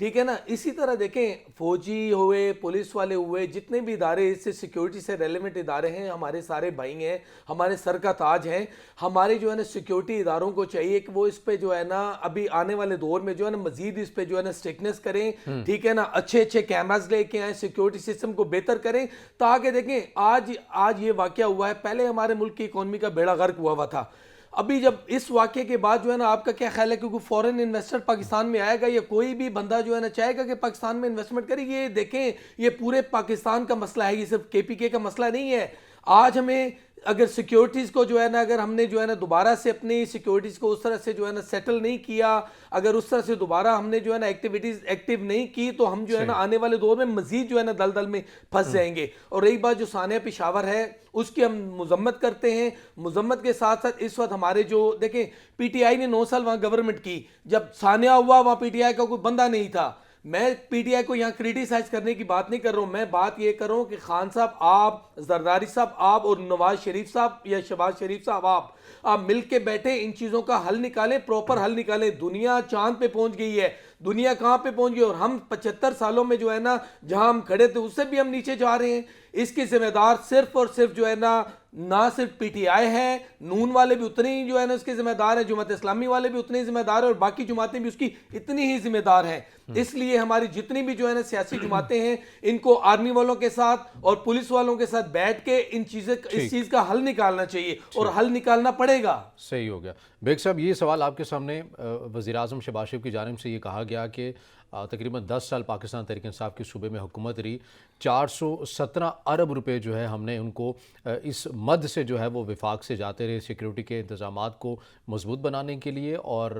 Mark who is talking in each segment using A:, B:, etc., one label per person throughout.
A: ٹھیک ہے نا. اسی طرح دیکھیں فوجی ہوئے, پولیس والے ہوئے, جتنے بھی ادارے اس سے سیکیورٹی سے ریلیونٹ ادارے ہیں, ہمارے سارے بھائی ہیں, ہمارے سر کا تاج ہیں. ہمارے جو ہے نا سیکیورٹی اداروں کو چاہیے کہ وہ اس پہ جو ہے نا ابھی آنے والے دور میں جو ہے نا مزید اس پہ جو ہے نا اسٹرکٹنس کریں. ٹھیک ہے نا, اچھے اچھے کیمراز لے کے آئیں, سیکیورٹی سسٹم کو بہتر کریں, تاکہ دیکھیں آج یہ واقعہ ہوا ہے, پہلے ہمارے ملک کی اکانومی کا بیڑا غرق ہوا تھا. ابھی جب اس واقعے کے بعد جو ہے نا آپ کا کیا خیال ہے کہ کوئی فورن انویسٹر پاکستان میں آئے گا یا کوئی بھی بندہ جو ہے نا چاہے گا کہ پاکستان میں انویسٹمنٹ کرے؟ یہ دیکھیں یہ پورے پاکستان کا مسئلہ ہے, یہ صرف کے پی کے کا مسئلہ نہیں ہے. آج ہمیں اگر سیکیورٹیز کو جو ہے نا اگر ہم نے جو ہے نا دوبارہ سے اپنی سیکیورٹیز کو اس طرح سے جو ہے نا سیٹل نہیں کیا, اگر اس طرح سے دوبارہ ہم نے جو ہے نا ایکٹیویٹیز ایکٹیو نہیں کی, تو ہم جو ہے نا آنے والے دور میں مزید جو ہے نا دلدل میں پھنس جائیں گے. اور رہی بات جو ثانیہ پشاور ہے اس کی ہم مذمت کرتے ہیں. مذمت کے ساتھ ساتھ اس وقت ہمارے جو دیکھیں پی ٹی آئی نے 9 سال وہاں گورنمنٹ کی, جب ثانیہ ہوا وہاں پی ٹی آئی کا کوئی بندہ نہیں تھا. میں پی ٹی آئی کو یہاں کریٹیسائز کرنے کی بات نہیں کر رہا ہوں, میں بات یہ کر رہا ہوں کہ خان صاحب آپ, زرداری صاحب آپ, اور نواز شریف صاحب یا شہباز شریف صاحب آپ مل کے بیٹھے ان چیزوں کا حل نکالیں, پراپر حل نکالیں. دنیا چاند پہ پہنچ گئی ہے, دنیا کہاں پہ پہنچ گئی, اور ہم 75 سالوں میں جو ہے نا جہاں ہم کھڑے تھے اس سے بھی ہم نیچے جا رہے ہیں. اس کی ذمہ دار صرف اور صرف جو ہے نا نہ صرف پی ٹی آئی ہے, نون والے بھی اتنے ہی جو ہے نا اس کے ذمہ دار ہیں, جماعت اسلامی والے بھی اتنے ہی ذمہ دار ہیں, اور باقی جماعتیں بھی اس کی اتنی ہی ذمہ دار ہیں. اس لیے ہماری جتنی بھی جو ہے نا سیاسی جماعتیں ہیں ان کو آرمی والوں کے ساتھ اور پولیس والوں کے ساتھ بیٹھ کے اس چیز کا حل نکالنا چاہیے, اور حل نکالنا پڑے گا.
B: صحیح ہو گیا. بیگ صاحب یہ سوال آپ کے سامنے وزیر اعظم شہباز شریف کی جانب سے یہ کہا گیا کہ تقریباً 10 سال پاکستان تحریک انصاف کے صوبے میں حکومت رہی, 417 ارب روپے جو ہے ہم نے ان کو اس مد سے جو ہے وہ وفاق سے جاتے رہے سیکیورٹی کے انتظامات کو مضبوط بنانے کے لیے, اور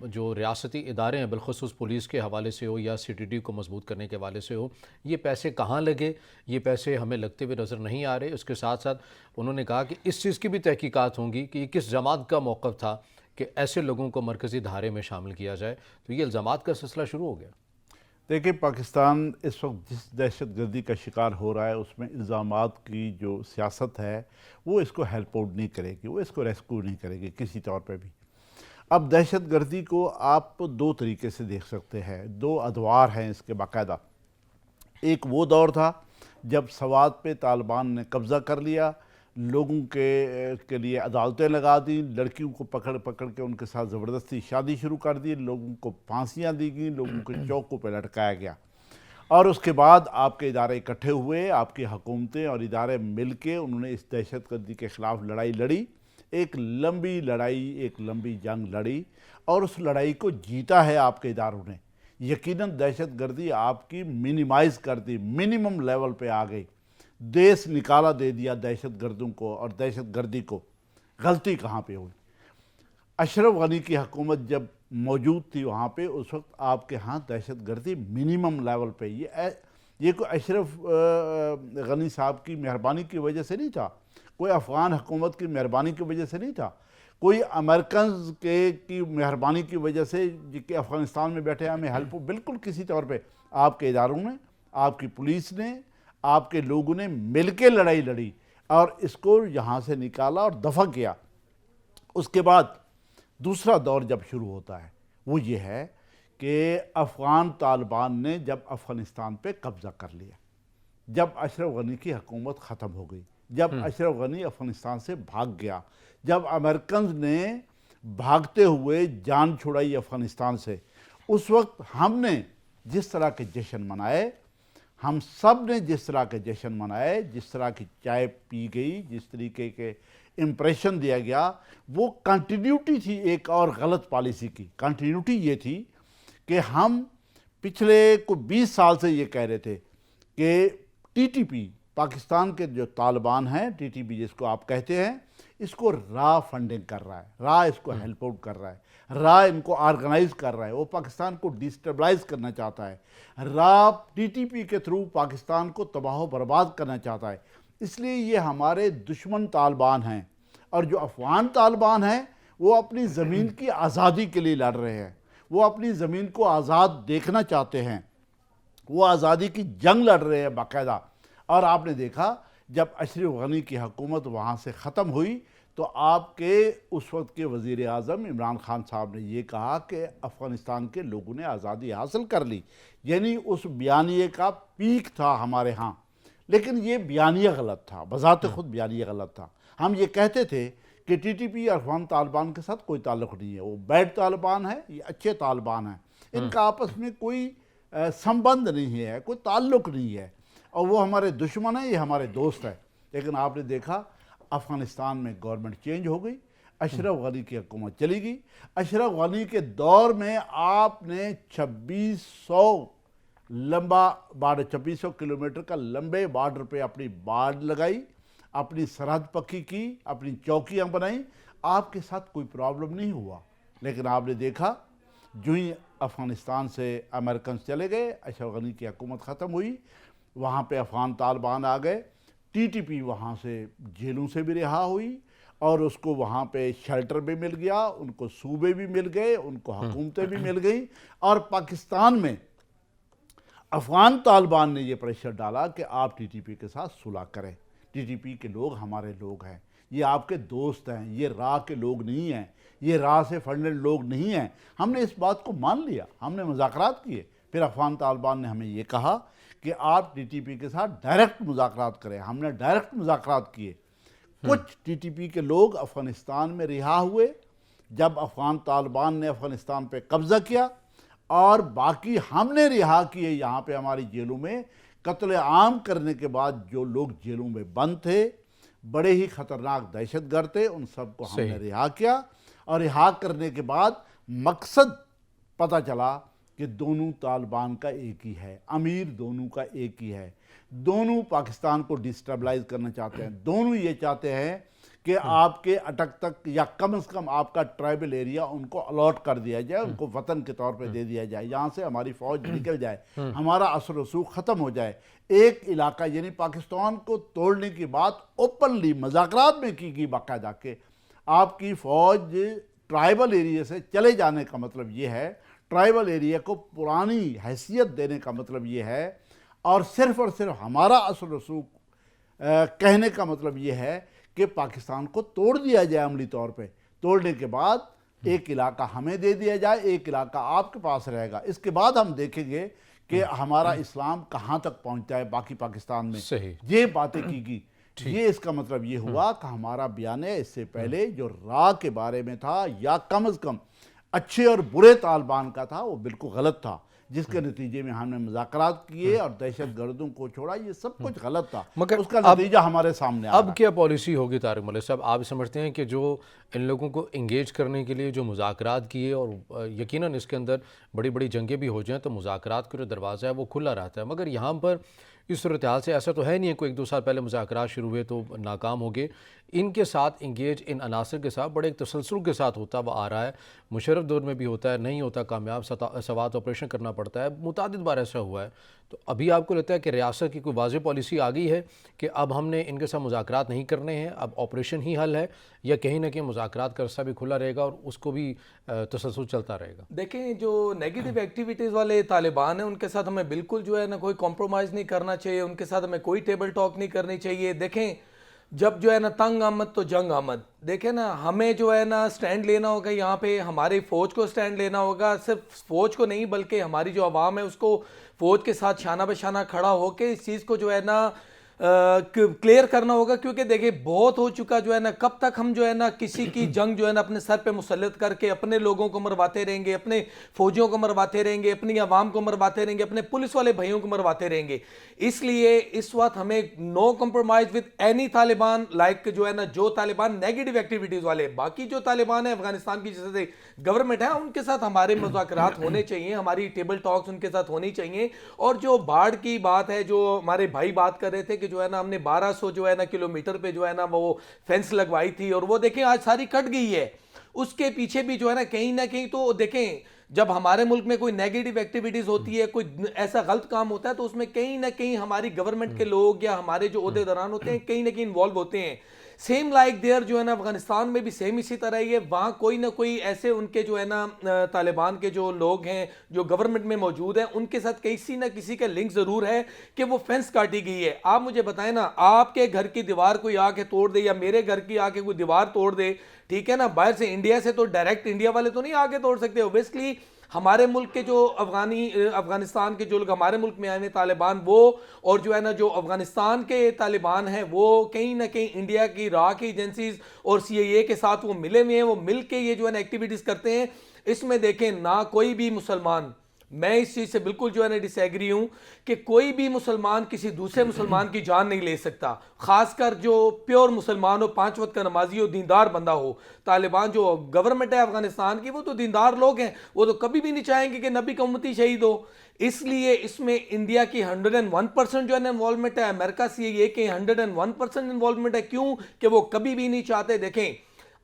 B: جو ریاستی ادارے ہیں بالخصوص پولیس کے حوالے سے ہو یا سی ٹی ڈی کو مضبوط کرنے کے حوالے سے ہو, یہ پیسے کہاں لگے؟ یہ پیسے ہمیں لگتے ہوئے نظر نہیں آ رہے. اس کے ساتھ ساتھ انہوں نے کہا کہ اس چیز کی بھی تحقیقات ہوں گی کہ یہ کس جماعت کا موقف تھا کہ ایسے لوگوں کو مرکزی دھارے میں شامل کیا جائے. تو یہ الزامات کا سلسلہ شروع ہو گیا.
C: دیکھیں پاکستان اس وقت جس دہشت گردی کا شکار ہو رہا ہے اس میں الزامات کی جو سیاست ہے وہ اس کو ہیلپ آؤٹ نہیں کرے گی, وہ اس کو ریسکیو نہیں کرے گی کسی طور پہ بھی. اب دہشت گردی کو آپ 2 طریقے سے دیکھ سکتے ہیں, 2 ادوار ہیں اس کے باقاعدہ. ایک وہ دور تھا جب سوات پہ طالبان نے قبضہ کر لیا, لوگوں کے لیے عدالتیں لگا دیں, لڑکیوں کو پکڑ کے ان کے ساتھ زبردستی شادی شروع کر دی, لوگوں کو پھانسیاں دی گئیں, لوگوں کو چوکوں پہ لٹکایا گیا. اور اس کے بعد آپ کے ادارے اکٹھے ہوئے, آپ کی حکومتیں اور ادارے مل کے انہوں نے اس دہشت گردی کے خلاف لڑائی لڑی, ایک لمبی لڑائی, ایک لمبی جنگ لڑی, اور اس لڑائی کو جیتا ہے آپ کے اداروں نے. یقیناً دہشت گردی آپ کی منیمائز کر دی, منیمم لیول پہ آ گئی, دیس نکالا دے دیا دہشت گردوں کو اور دہشت گردی کو. غلطی کہاں پہ ہوئی؟ اشرف غنی کی حکومت جب موجود تھی وہاں پہ, اس وقت آپ کے ہاں دہشت گردی منیمم لیول پہ. یہ کوئی اشرف غنی صاحب کی مہربانی کی وجہ سے نہیں تھا, کوئی افغان حکومت کی مہربانی کی وجہ سے نہیں تھا, کوئی امریکنز کی مہربانی کی وجہ سے کہ افغانستان میں بیٹھے ہمیں ہیلپ. بالکل کسی طور پہ آپ کے اداروں نے, آپ کی پولیس نے, آپ کے لوگوں نے مل کے لڑائی لڑی اور اس کو یہاں سے نکالا اور دفع کیا. اس کے بعد دوسرا دور جب شروع ہوتا ہے وہ یہ ہے کہ افغان طالبان نے جب افغانستان پہ قبضہ کر لیا, جب اشرف غنی کی حکومت ختم ہو گئی, جب اشرف غنی افغانستان سے بھاگ گیا, جب امریکنز نے بھاگتے ہوئے جان چھڑائی افغانستان سے, اس وقت ہم نے جس طرح کے جشن منائے, ہم سب نے جس طرح کے جشن منائے, جس طرح کی چائے پی گئی, جس طریقے کے امپریشن دیا گیا, وہ کنٹینیوٹی تھی ایک اور غلط پالیسی کی. کنٹینیوٹی یہ تھی کہ ہم پچھلے کو 20 سال سے یہ کہہ رہے تھے کہ ٹی ٹی پی, پاکستان کے جو طالبان ہیں, ٹی ٹی پی جس کو آپ کہتے ہیں, اس کو را فنڈنگ کر رہا ہے, را اس کو ہیلپ آؤٹ کر رہا ہے, را ان کو آرگنائز کر رہا ہے, وہ پاکستان کو ڈیسٹیبلائز کرنا چاہتا ہے, را ٹی ٹی پی کے تھرو پاکستان کو تباہ و برباد کرنا چاہتا ہے. اس لیے یہ ہمارے دشمن طالبان ہیں. اور جو افغان طالبان ہیں وہ اپنی زمین کی آزادی کے لیے لڑ رہے ہیں, وہ اپنی زمین کو آزاد دیکھنا چاہتے ہیں, وہ آزادی کی جنگ لڑ رہے ہیں باقاعدہ. اور آپ نے دیکھا جب اشرف غنی کی حکومت وہاں سے ختم ہوئی تو آپ کے اس وقت کے وزیر اعظم عمران خان صاحب نے یہ کہا کہ افغانستان کے لوگوں نے آزادی حاصل کر لی، یعنی اس بیانیے کا پیک تھا ہمارے ہاں، لیکن یہ بیانیہ غلط تھا، بذات خود بیانیہ غلط تھا۔ ہم یہ کہتے تھے کہ T T P Afghan Taliban کے ساتھ کوئی تعلق نہیں ہے، وہ بیڈ طالبان ہیں، یہ اچھے طالبان ہیں، ان کا آپس میں کوئی سمبند نہیں ہے، کوئی تعلق نہیں ہے، اور وہ ہمارے دشمن ہیں، یہ ہمارے دوست ہیں۔ لیکن آپ نے دیکھا افغانستان میں گورنمنٹ چینج ہو گئی، اشرف غنی کی حکومت چلی گئی۔ اشرف غنی کے دور میں آپ نے 2600 لمبا بارڈر، 2600 کلومیٹر کا لمبے بارڈر پہ اپنی باڑ لگائی، اپنی سرحد پکی کی، اپنی چوکیاں بنائیں، آپ کے ساتھ کوئی پرابلم نہیں ہوا۔ لیکن آپ نے دیکھا جو ہی افغانستان سے امریکنز چلے گئے، اشرف غنی کی حکومت ختم ہوئی، وہاں پہ افغان طالبان آ گئے، ٹی ٹی پی وہاں سے جیلوں سے بھی رہا ہوئی، اور اس کو وہاں پہ شیلٹر بھی مل گیا، ان کو صوبے بھی مل گئے، ان کو حکومتیں بھی مل گئیں، اور پاکستان میں افغان طالبان نے یہ پریشر ڈالا کہ آپ ٹی ٹی پی کے ساتھ صلح کریں، ٹی ٹی پی کے لوگ ہمارے لوگ ہیں، یہ آپ کے دوست ہیں، یہ راہ کے لوگ نہیں ہیں، یہ راہ سے فنڈڈ لوگ نہیں ہیں۔ ہم نے اس بات کو مان لیا، ہم نے مذاکرات کیے، پھر افغان طالبان نے ہمیں یہ کہا کہ آپ ٹی ٹی پی کے ساتھ ڈائریکٹ مذاکرات کریں، ہم نے ڈائریکٹ مذاکرات کیے۔ کچھ ٹی ٹی پی کے لوگ افغانستان میں رہا ہوئے جب افغان طالبان نے افغانستان پہ قبضہ کیا، اور باقی ہم نے رہا کیے یہاں پہ ہماری جیلوں میں۔ قتل عام کرنے کے بعد جو لوگ جیلوں میں بند تھے، بڑے ہی خطرناک دہشت گرد تھے، ان سب کو ہم نے رہا کیا، اور رہا کرنے کے بعد مقصد پتہ چلا کہ دونوں طالبان کا ایک ہی ہے، امیر دونوں کا ایک ہی ہے، دونوں پاکستان کو ڈسٹیبلائز کرنا چاہتے ہیں، دونوں یہ چاہتے ہیں کہ آپ کے اٹک تک یا کم از کم آپ کا ٹرائبل ایریا ان کو الاٹ کر دیا جائے، ان کو وطن کے طور پہ دے دیا جائے، یہاں سے ہماری فوج نکل جائے، ہمارا اثر و رسوخ ختم ہو جائے۔ ایک علاقہ یعنی پاکستان کو توڑنے کی بات اوپنلی مذاکرات میں کی گئی باقاعدہ، کہ آپ کی فوج ٹرائبل ایریا سے چلے جانے کا مطلب یہ ہے، ٹرائبل ایریا کو پرانی حیثیت دینے کا مطلب یہ ہے، اور صرف ہمارا اثر و رسوخ کہنے کا مطلب یہ ہے کہ پاکستان کو توڑ دیا جائے عملی طور پہ، توڑنے کے بعد ایک علاقہ ہمیں دے دیا جائے، ایک علاقہ آپ کے پاس رہے گا، اس کے بعد ہم دیکھیں گے کہ ہمارا اسلام کہاں تک پہنچتا ہے باقی پاکستان میں۔ یہ باتیں کی گئی، یہ اس کا مطلب یہ ہوا کہ ہمارا بیان ہے اس سے پہلے جو راہ کے بارے میں تھا، یا کم از کم اچھے اور برے طالبان کا تھا، وہ بالکل غلط تھا، جس کے نتیجے میں ہم نے مذاکرات کیے اور دہشت گردوں کو چھوڑا، یہ سب کچھ غلط تھا،
B: مگر
C: اس کا نتیجہ ہمارے سامنے آ رہا ہے۔
B: اب کیا پالیسی ہوگی طارق ملک صاحب؟ آپ سمجھتے ہیں کہ جو ان لوگوں کو انگیج کرنے کے لیے جو مذاکرات کیے، اور یقیناً اس کے اندر بڑی بڑی جنگیں بھی ہو جائیں تو مذاکرات کا جو دروازہ ہے وہ کھلا رہتا ہے، مگر یہاں پر اس صورتحال سے ایسا تو ہے نہیں ہے کوئی 1-2 سال پہلے مذاکرات شروع ہوئے تو ناکام ہو گئے، ان کے ساتھ انگیج ان عناصر کے ساتھ بڑے ایک تسلسل کے ساتھ ہوتا وہ آ رہا ہے، مشرف دور میں بھی ہوتا ہے، نہیں ہوتا کامیاب سوات آپریشن کرنا پڑتا ہے، متعدد بار ایسا ہوا ہے، تو ابھی آپ کو لگتا ہے کہ ریاست کی کوئی واضح پالیسی آ گئی ہے کہ اب ہم نے ان کے ساتھ مذاکرات نہیں کرنے ہیں، اب آپریشن ہی حل ہے، یا کہیں نہ کہیں مذاکرات کا رستہ بھی کھلا رہے گا اور اس کو بھی تسلسل چلتا رہے گا؟
A: دیکھیں جو نیگیٹو ایکٹیویٹیز والے طالبان ہیں ان کے ساتھ ہمیں بالکل جو ہے نا کوئی کمپرومائز نہیں کرنا چاہیے، ان کے ساتھ ہمیں کوئی ٹیبل ٹاک نہیں کرنی چاہیے۔ دیکھیں جب جو ہے نا تنگ آمد تو جنگ آمد، دیکھیں نا ہمیں جو ہے نا سٹینڈ لینا ہوگا، یہاں پہ ہماری فوج کو سٹینڈ لینا ہوگا، صرف فوج کو نہیں بلکہ ہماری جو عوام ہے اس کو فوج کے ساتھ شانہ بہ شانہ کھڑا ہو کے اس چیز کو جو ہے نا کلیئر کرنا ہوگا، کیونکہ دیکھیں بہت ہو چکا جو ہے نا، کب تک ہم جو ہے نا کسی کی جنگ جو ہے نا اپنے سر پہ مسلط کر کے اپنے لوگوں کو مرواتے رہیں گے، اپنے فوجیوں کو مرواتے رہیں گے، اپنی عوام کو مرواتے رہیں گے، اپنے پولیس والے بھائیوں کو مرواتے رہیں گے۔ اس لیے اس وقت ہمیں نو کمپرومائز وتھ اینی طالبان، لائک جو ہے نا جو طالبان نیگیٹو ایکٹیویٹیز والے، باقی جو طالبان ہیں افغانستان کی جیسے گورنمنٹ ہے ان کے ساتھ ہمارے مذاکرات ہونے چاہیے، ہماری ٹیبل ٹاکس ان کے ساتھ ہونی چاہیے۔ اور جو باڑ کی بات ہے، جو ہمارے بھائی بات کر رہے تھے کہ جو ہے نا ہم نے 1200 جو ہے نا کلومیٹر پہ جو ہے نا وہ فینس لگوائی تھی، اور وہ دیکھیں آج ساری کٹ گئی ہے، اس کے پیچھے بھی جو ہے نا کہیں تو دیکھیں جب ہمارے ملک میں کوئی نیگیٹو ایکٹیویٹیز ہوتی ہے، کوئی ایسا غلط کام ہوتا ہے تو اس میں کہیں نہ کہیں ہماری گورنمنٹ کے لوگ یا ہمارے جو عہدیداران ہوتے ہیں کہیں نہ کہیں انوالو ہوتے ہیں۔ سیم لائک دیئر جو ہے نا افغانستان میں بھی سیم اسی طرح ہی ہے. وہاں کوئی نہ کوئی ایسے ان کے جو ہے نا طالبان کے جو لوگ ہیں جو گورنمنٹ میں موجود ہیں ان کے ساتھ کسی نہ کسی کا لنک ضرور ہے کہ وہ فینس کاٹی گئی ہے. آپ مجھے بتائیں نا, آپ کے گھر کی دیوار کوئی آ کے توڑ دے یا میرے گھر کی آ کے کوئی دیوار توڑ دے, ٹھیک ہے نا, باہر سے انڈیا سے تو ڈائریکٹ انڈیا والے تو نہیں آگے توڑ سکتے. اوبیسلی ہمارے ملک کے جو افغانستان کے جو لوگ ہمارے ملک میں آئے ہیں طالبان, وہ اور جو ہے نا جو افغانستان کے طالبان ہیں وہ کہیں نہ کہیں انڈیا کی راہ کی ایجنسیز اور CIA کے ساتھ وہ ملے ہوئے ہیں, وہ مل کے یہ جو ہے نا ایکٹیویٹیز کرتے ہیں. اس میں دیکھیں نہ کوئی بھی مسلمان, میں اس چیز سے بالکل جو ہے نا ڈس ایگری ہوں کہ کوئی بھی مسلمان کسی دوسرے مسلمان کی جان نہیں لے سکتا, خاص کر جو پیور مسلمان ہو, 5 وقت کا نمازی ہو, دیندار بندہ ہو. طالبان جو گورنمنٹ ہے افغانستان کی وہ تو دیندار لوگ ہیں, وہ تو کبھی بھی نہیں چاہیں گے کہ نبی کا امتی شہید ہو. اس لیے اس میں انڈیا کی 101% جو ہے نا انوالومنٹ ہے, امریکہ CIA کے 101% انوالومنٹ ہے. کیوں کہ وہ کبھی بھی نہیں چاہتے. دیکھیں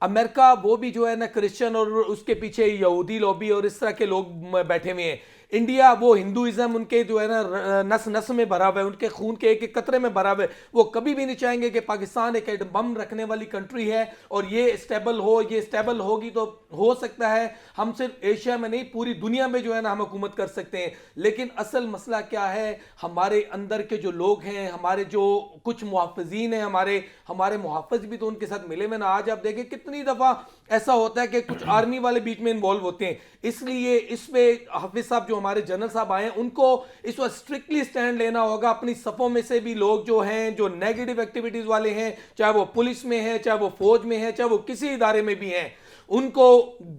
A: امریکہ وہ بھی جو ہے نا کرسچن اور اس کے پیچھے یہودی لوبی اور اس طرح کے لوگ بیٹھے ہوئے ہیں. انڈیا وہ ہندوازم ان کے جو ہے نا نس نس میں بھرا ہوا ہے, ان کے خون کے ایک ایک قطرے میں بھرا ہوا ہے. وہ کبھی بھی نہیں چاہیں گے کہ پاکستان ایک ایٹم بم رکھنے والی کنٹری ہے اور یہ اسٹیبل ہو. یہ اسٹیبل ہوگی تو ہو سکتا ہے ہم صرف ایشیا میں نہیں پوری دنیا میں جو ہے نا ہم حکومت کر سکتے ہیں. لیکن اصل مسئلہ کیا ہے, ہمارے اندر کے جو لوگ ہیں, ہمارے جو کچھ محافظین ہیں, ہمارے محافظ بھی تو ان کے ساتھ ملے میں نا. آج آپ دیکھیں کتنی دفعہ ایسا ہوتا ہے کہ کچھ آرمی والے بیچ میں انوالو ہوتے ہیں. اس لیے اس پہ حافظ صاحب جو ہمارے جنرل صاحب آئے ہیں ان کو اس وقت اسٹرکٹلی سٹینڈ لینا ہوگا. اپنی صفوں میں سے بھی لوگ جو ہیں جو نیگیٹو ایکٹیویٹیز والے ہیں, چاہے وہ پولیس میں ہیں, چاہے وہ فوج میں ہیں, چاہے وہ کسی ادارے میں بھی ہیں, ان کو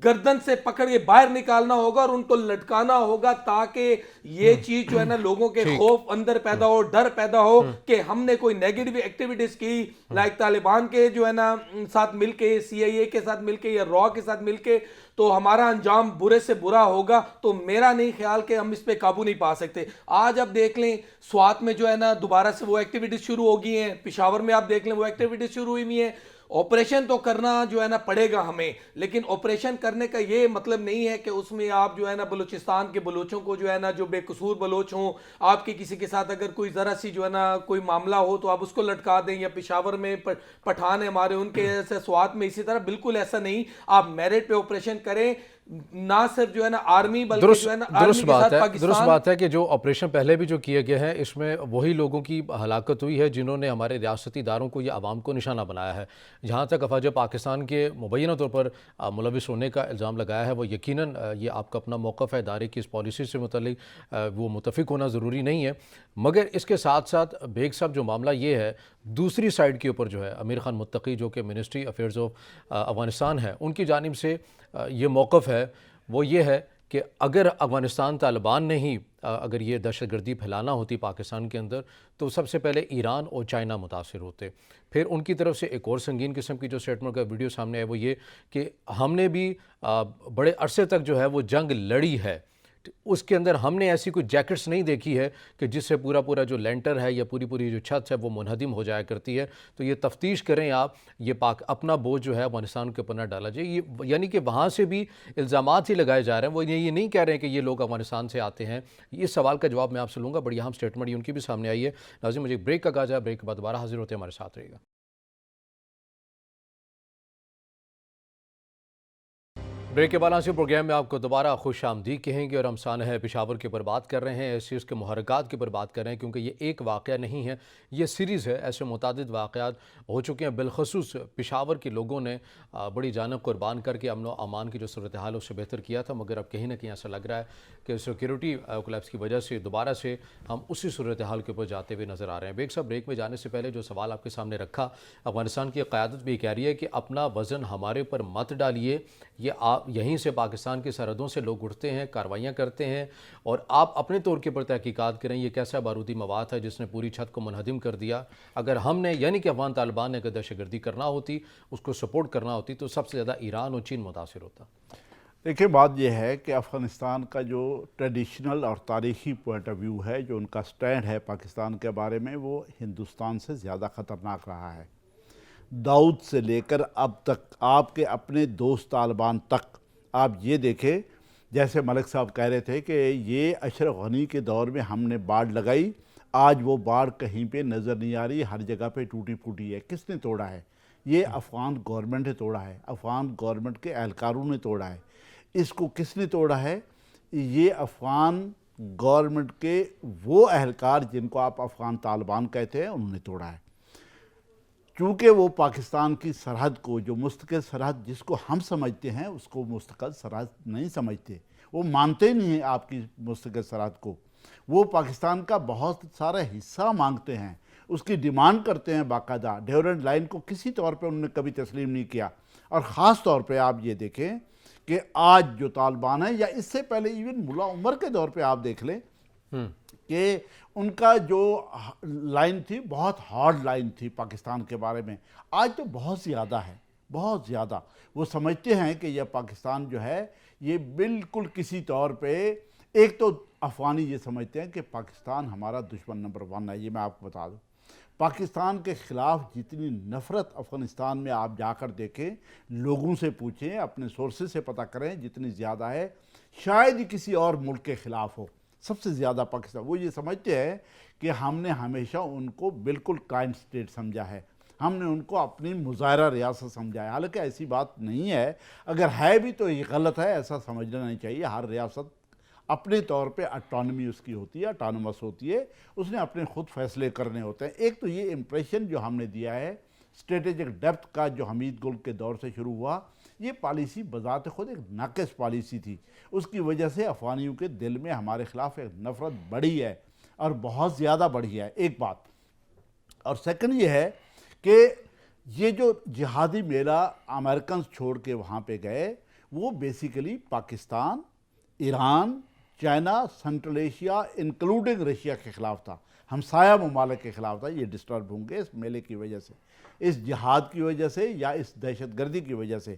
A: گردن سے پکڑ کے باہر نکالنا ہوگا اور ان کو لٹکانا ہوگا تاکہ یہ چیز جو ہے نا لوگوں کے خوف اندر پیدا ہو, ڈر پیدا ہو کہ ہم نے کوئی نیگیٹو ایکٹیویٹیز کی, لائک طالبان کے جو ہے نا ساتھ مل کے, CIA کے ساتھ مل کے یا را کے ساتھ مل کے, تو ہمارا انجام برے سے برا ہوگا. تو میرا نہیں خیال کہ ہم اس پہ قابو نہیں پا سکتے. آج آپ دیکھ لیں سوات میں جو ہے نا دوبارہ سے وہ ایکٹیویٹیز شروع ہو گئی ہیں, پشاور میں آپ دیکھ لیں وہ ایکٹیویٹیز شروع ہوئی ہیں. آپریشن تو کرنا جو ہے نا پڑے گا ہمیں, لیکن آپریشن کرنے کا یہ مطلب نہیں ہے کہ اس میں آپ جو ہے نا بلوچستان کے بلوچوں کو جو ہے نا جو بے قصور بلوچ ہوں, آپ کی کسی کے ساتھ اگر کوئی ذرا سی جو ہے نا کوئی معاملہ ہو تو آپ اس کو لٹکا دیں. یا پشاور میں پٹھان ہمارے ان کے ایسے, سوات میں اسی طرح. بالکل ایسا نہیں, آپ میرٹ پہ آپریشن کریں, نہ صرف جو ہے نا آرمی بلکہ جو ہے نا آرمی کے ساتھ پاکستان.
B: درست بات ہے کہ جو آپریشن پہلے بھی جو کیے گئے ہیں اس میں وہی لوگوں کی ہلاکت ہوئی ہے جنہوں نے ہمارے ریاستی اداروں کو یا عوام کو نشانہ بنایا ہے. جہاں تک افواج پاکستان کے مبینہ طور پر ملوث ہونے کا الزام لگایا ہے, وہ یقیناً یہ آپ کا اپنا موقف ہے, ادارے کی اس پالیسی سے متعلق وہ متفق ہونا ضروری نہیں ہے. مگر اس کے ساتھ ساتھ بیگ صاحب جو معاملہ یہ ہے, دوسری سائڈ کے اوپر جو ہے امیر خان متقی جو کہ منسٹری افیئرز آف افغانستان ہے, ان کی جانب سے یہ موقف ہے, وہ یہ ہے کہ اگر افغانستان طالبان نے ہی اگر یہ دہشت گردی پھیلانا ہوتی پاکستان کے اندر تو سب سے پہلے ایران اور چائنا متاثر ہوتے. پھر ان کی طرف سے ایک اور سنگین قسم کی جو سٹیٹمنٹ کا ویڈیو سامنے ہے وہ یہ کہ ہم نے بھی بڑے عرصے تک جو ہے وہ جنگ لڑی ہے, اس کے اندر ہم نے ایسی کوئی جیکٹس نہیں دیکھی ہے کہ جس سے پورا جو لینٹر ہے یا پوری جو چھت ہے وہ منہدم ہو جایا کرتی ہے. تو یہ تفتیش کریں آپ, یہ اپنا بوجھ جو ہے افغانستان کے اوپر نہ ڈالا جائے. یہ یعنی کہ وہاں سے بھی الزامات ہی لگائے جا رہے ہیں, وہ یہ نہیں کہہ رہے ہیں کہ یہ لوگ افغانستان سے آتے ہیں. اس سوال کا جواب میں آپ سے لوں گا, بڑی اہم سٹیٹمنٹ ان کی بھی سامنے آئی ہے. ناظرین مجھے بریک کا کہا جائے, بریک کے بعد دوبارہ حاضر ہوتے ہیں, ہمارے ساتھ رہے گا. بریک کے بعد سے پروگرام میں آپ کو دوبارہ خوش آمدید کہیں گے, اور ہم سانحہ پشاور کے اوپر بات کر رہے ہیں, ایسے اس کے محرکات کے اوپر بات کر رہے ہیں, کیونکہ یہ ایک واقعہ نہیں ہے, یہ سیریز ہے. ایسے متعدد واقعات ہو چکے ہیں, بالخصوص پشاور کے لوگوں نے بڑی جان قربان کر کے امن و امان کی جو صورتحال اس سے بہتر کیا تھا. مگر اب کہیں نہ کہیں ایسا لگ رہا ہے کہ سیکیورٹی کولیپس کی وجہ سے دوبارہ سے ہم اسی صورتحال کے اوپر جاتے ہوئے نظر آ رہے ہیں. بیگ صاحب, بریک میں جانے سے پہلے جو سوال آپ کے سامنے رکھا, افغانستان کی قیادت بھی کہہ رہی ہے کہ اپنا وزن ہمارے اوپر مت ڈالیے, یہ آپ یہیں سے پاکستان کی سرحدوں سے لوگ اٹھتے ہیں, کاروائیاں کرتے ہیں, اور آپ اپنے طور کے پر تحقیقات کریں یہ کیسا بارودی مواد ہے جس نے پوری چھت کو منہدم کر دیا. اگر ہم نے یعنی کہ افغان طالبان نے اگر دہشت گردی کرنا ہوتی, اس کو سپورٹ کرنا ہوتی, تو سب سے زیادہ ایران اور چین متاثر ہوتا.
C: دیکھیں بات یہ ہے کہ افغانستان کا جو ٹریڈیشنل اور تاریخی پوائنٹ آف ویو ہے, جو ان کا سٹینڈ ہے پاکستان کے بارے میں, وہ ہندوستان سے زیادہ خطرناک رہا ہے. داؤد سے لے کر اب تک, آپ کے اپنے دوست طالبان تک, آپ یہ دیکھیں جیسے ملک صاحب کہہ رہے تھے کہ یہ اشرف غنی کے دور میں ہم نے باڑ لگائی, آج وہ باڑ کہیں پہ نظر نہیں آ رہی, ہر جگہ پہ ٹوٹی پھوٹی ہے. کس نے توڑا ہے؟ یہ افغان گورنمنٹ نے توڑا ہے، افغان گورنمنٹ کے اہلکاروں نے توڑا ہے۔ اس کو کس نے توڑا ہے؟ یہ افغان گورنمنٹ کے وہ اہلکار جن کو آپ افغان طالبان کہتے ہیں، انہوں نے توڑا ہے۔ چونکہ وہ پاکستان کی سرحد کو، جو مستقل سرحد جس کو ہم سمجھتے ہیں، اس کو مستقل سرحد نہیں سمجھتے، وہ مانتے نہیں ہیں آپ کی مستقل سرحد کو، وہ پاکستان کا بہت سارا حصہ مانگتے ہیں، اس کی ڈیمانڈ کرتے ہیں باقاعدہ۔ ڈیورنٹ لائن کو کسی طور پہ انہوں نے کبھی تسلیم نہیں کیا، اور خاص طور پہ آپ یہ دیکھیں کہ آج جو طالبان ہیں، یا اس سے پہلے ایون ملا عمر کے دور پہ آپ دیکھ لیں کہ ان کا جو لائن تھی بہت ہارڈ لائن تھی پاکستان کے بارے میں، آج تو بہت زیادہ ہے، بہت زیادہ۔ وہ سمجھتے ہیں کہ یہ پاکستان جو ہے یہ بالکل کسی طور پہ، ایک تو افغانی یہ سمجھتے ہیں کہ پاکستان ہمارا دشمن نمبر 1 ہے۔ یہ میں آپ کو بتا دوں، پاکستان کے خلاف جتنی نفرت افغانستان میں آپ جا کر دیکھیں، لوگوں سے پوچھیں، اپنے سورسز سے پتہ کریں، جتنی زیادہ ہے شاید ہی کسی اور ملک کے خلاف ہو، سب سے زیادہ پاکستان۔ وہ یہ سمجھتے ہیں کہ ہم نے ہمیشہ ان کو بالکل قائم اسٹیٹ سمجھا ہے، ہم نے ان کو اپنی مظاہرہ ریاست سمجھا ہے، حالانکہ ایسی بات نہیں ہے، اگر ہے بھی تو یہ غلط ہے، ایسا سمجھنا نہیں چاہیے۔ ہر ریاست اپنے طور پہ اٹانومی اس کی ہوتی ہے، اٹانومس ہوتی ہے، اس نے اپنے خود فیصلے کرنے ہوتے ہیں۔ ایک تو یہ امپریشن جو ہم نے دیا ہے اسٹریٹجک ڈیپتھ کا، جو حمید گل کے دور سے شروع ہوا، یہ پالیسی بذات خود ایک ناقص پالیسی تھی، اس کی وجہ سے افغانیوں کے دل میں ہمارے خلاف ایک نفرت بڑھی ہے، اور بہت زیادہ بڑھی ہے، ایک بات۔ اور سیکنڈ یہ ہے کہ یہ جو جہادی میلہ امریکنز چھوڑ کے وہاں پہ گئے، وہ basically Pakistan, Iran, China, central Asia including Russia کے خلاف تھا، ہمسایہ ممالک کے خلاف تھا۔ یہ ڈسٹرب ہوں گے اس میلے کی وجہ سے، اس جہاد کی وجہ سے، یا اس دہشت گردی کی وجہ سے۔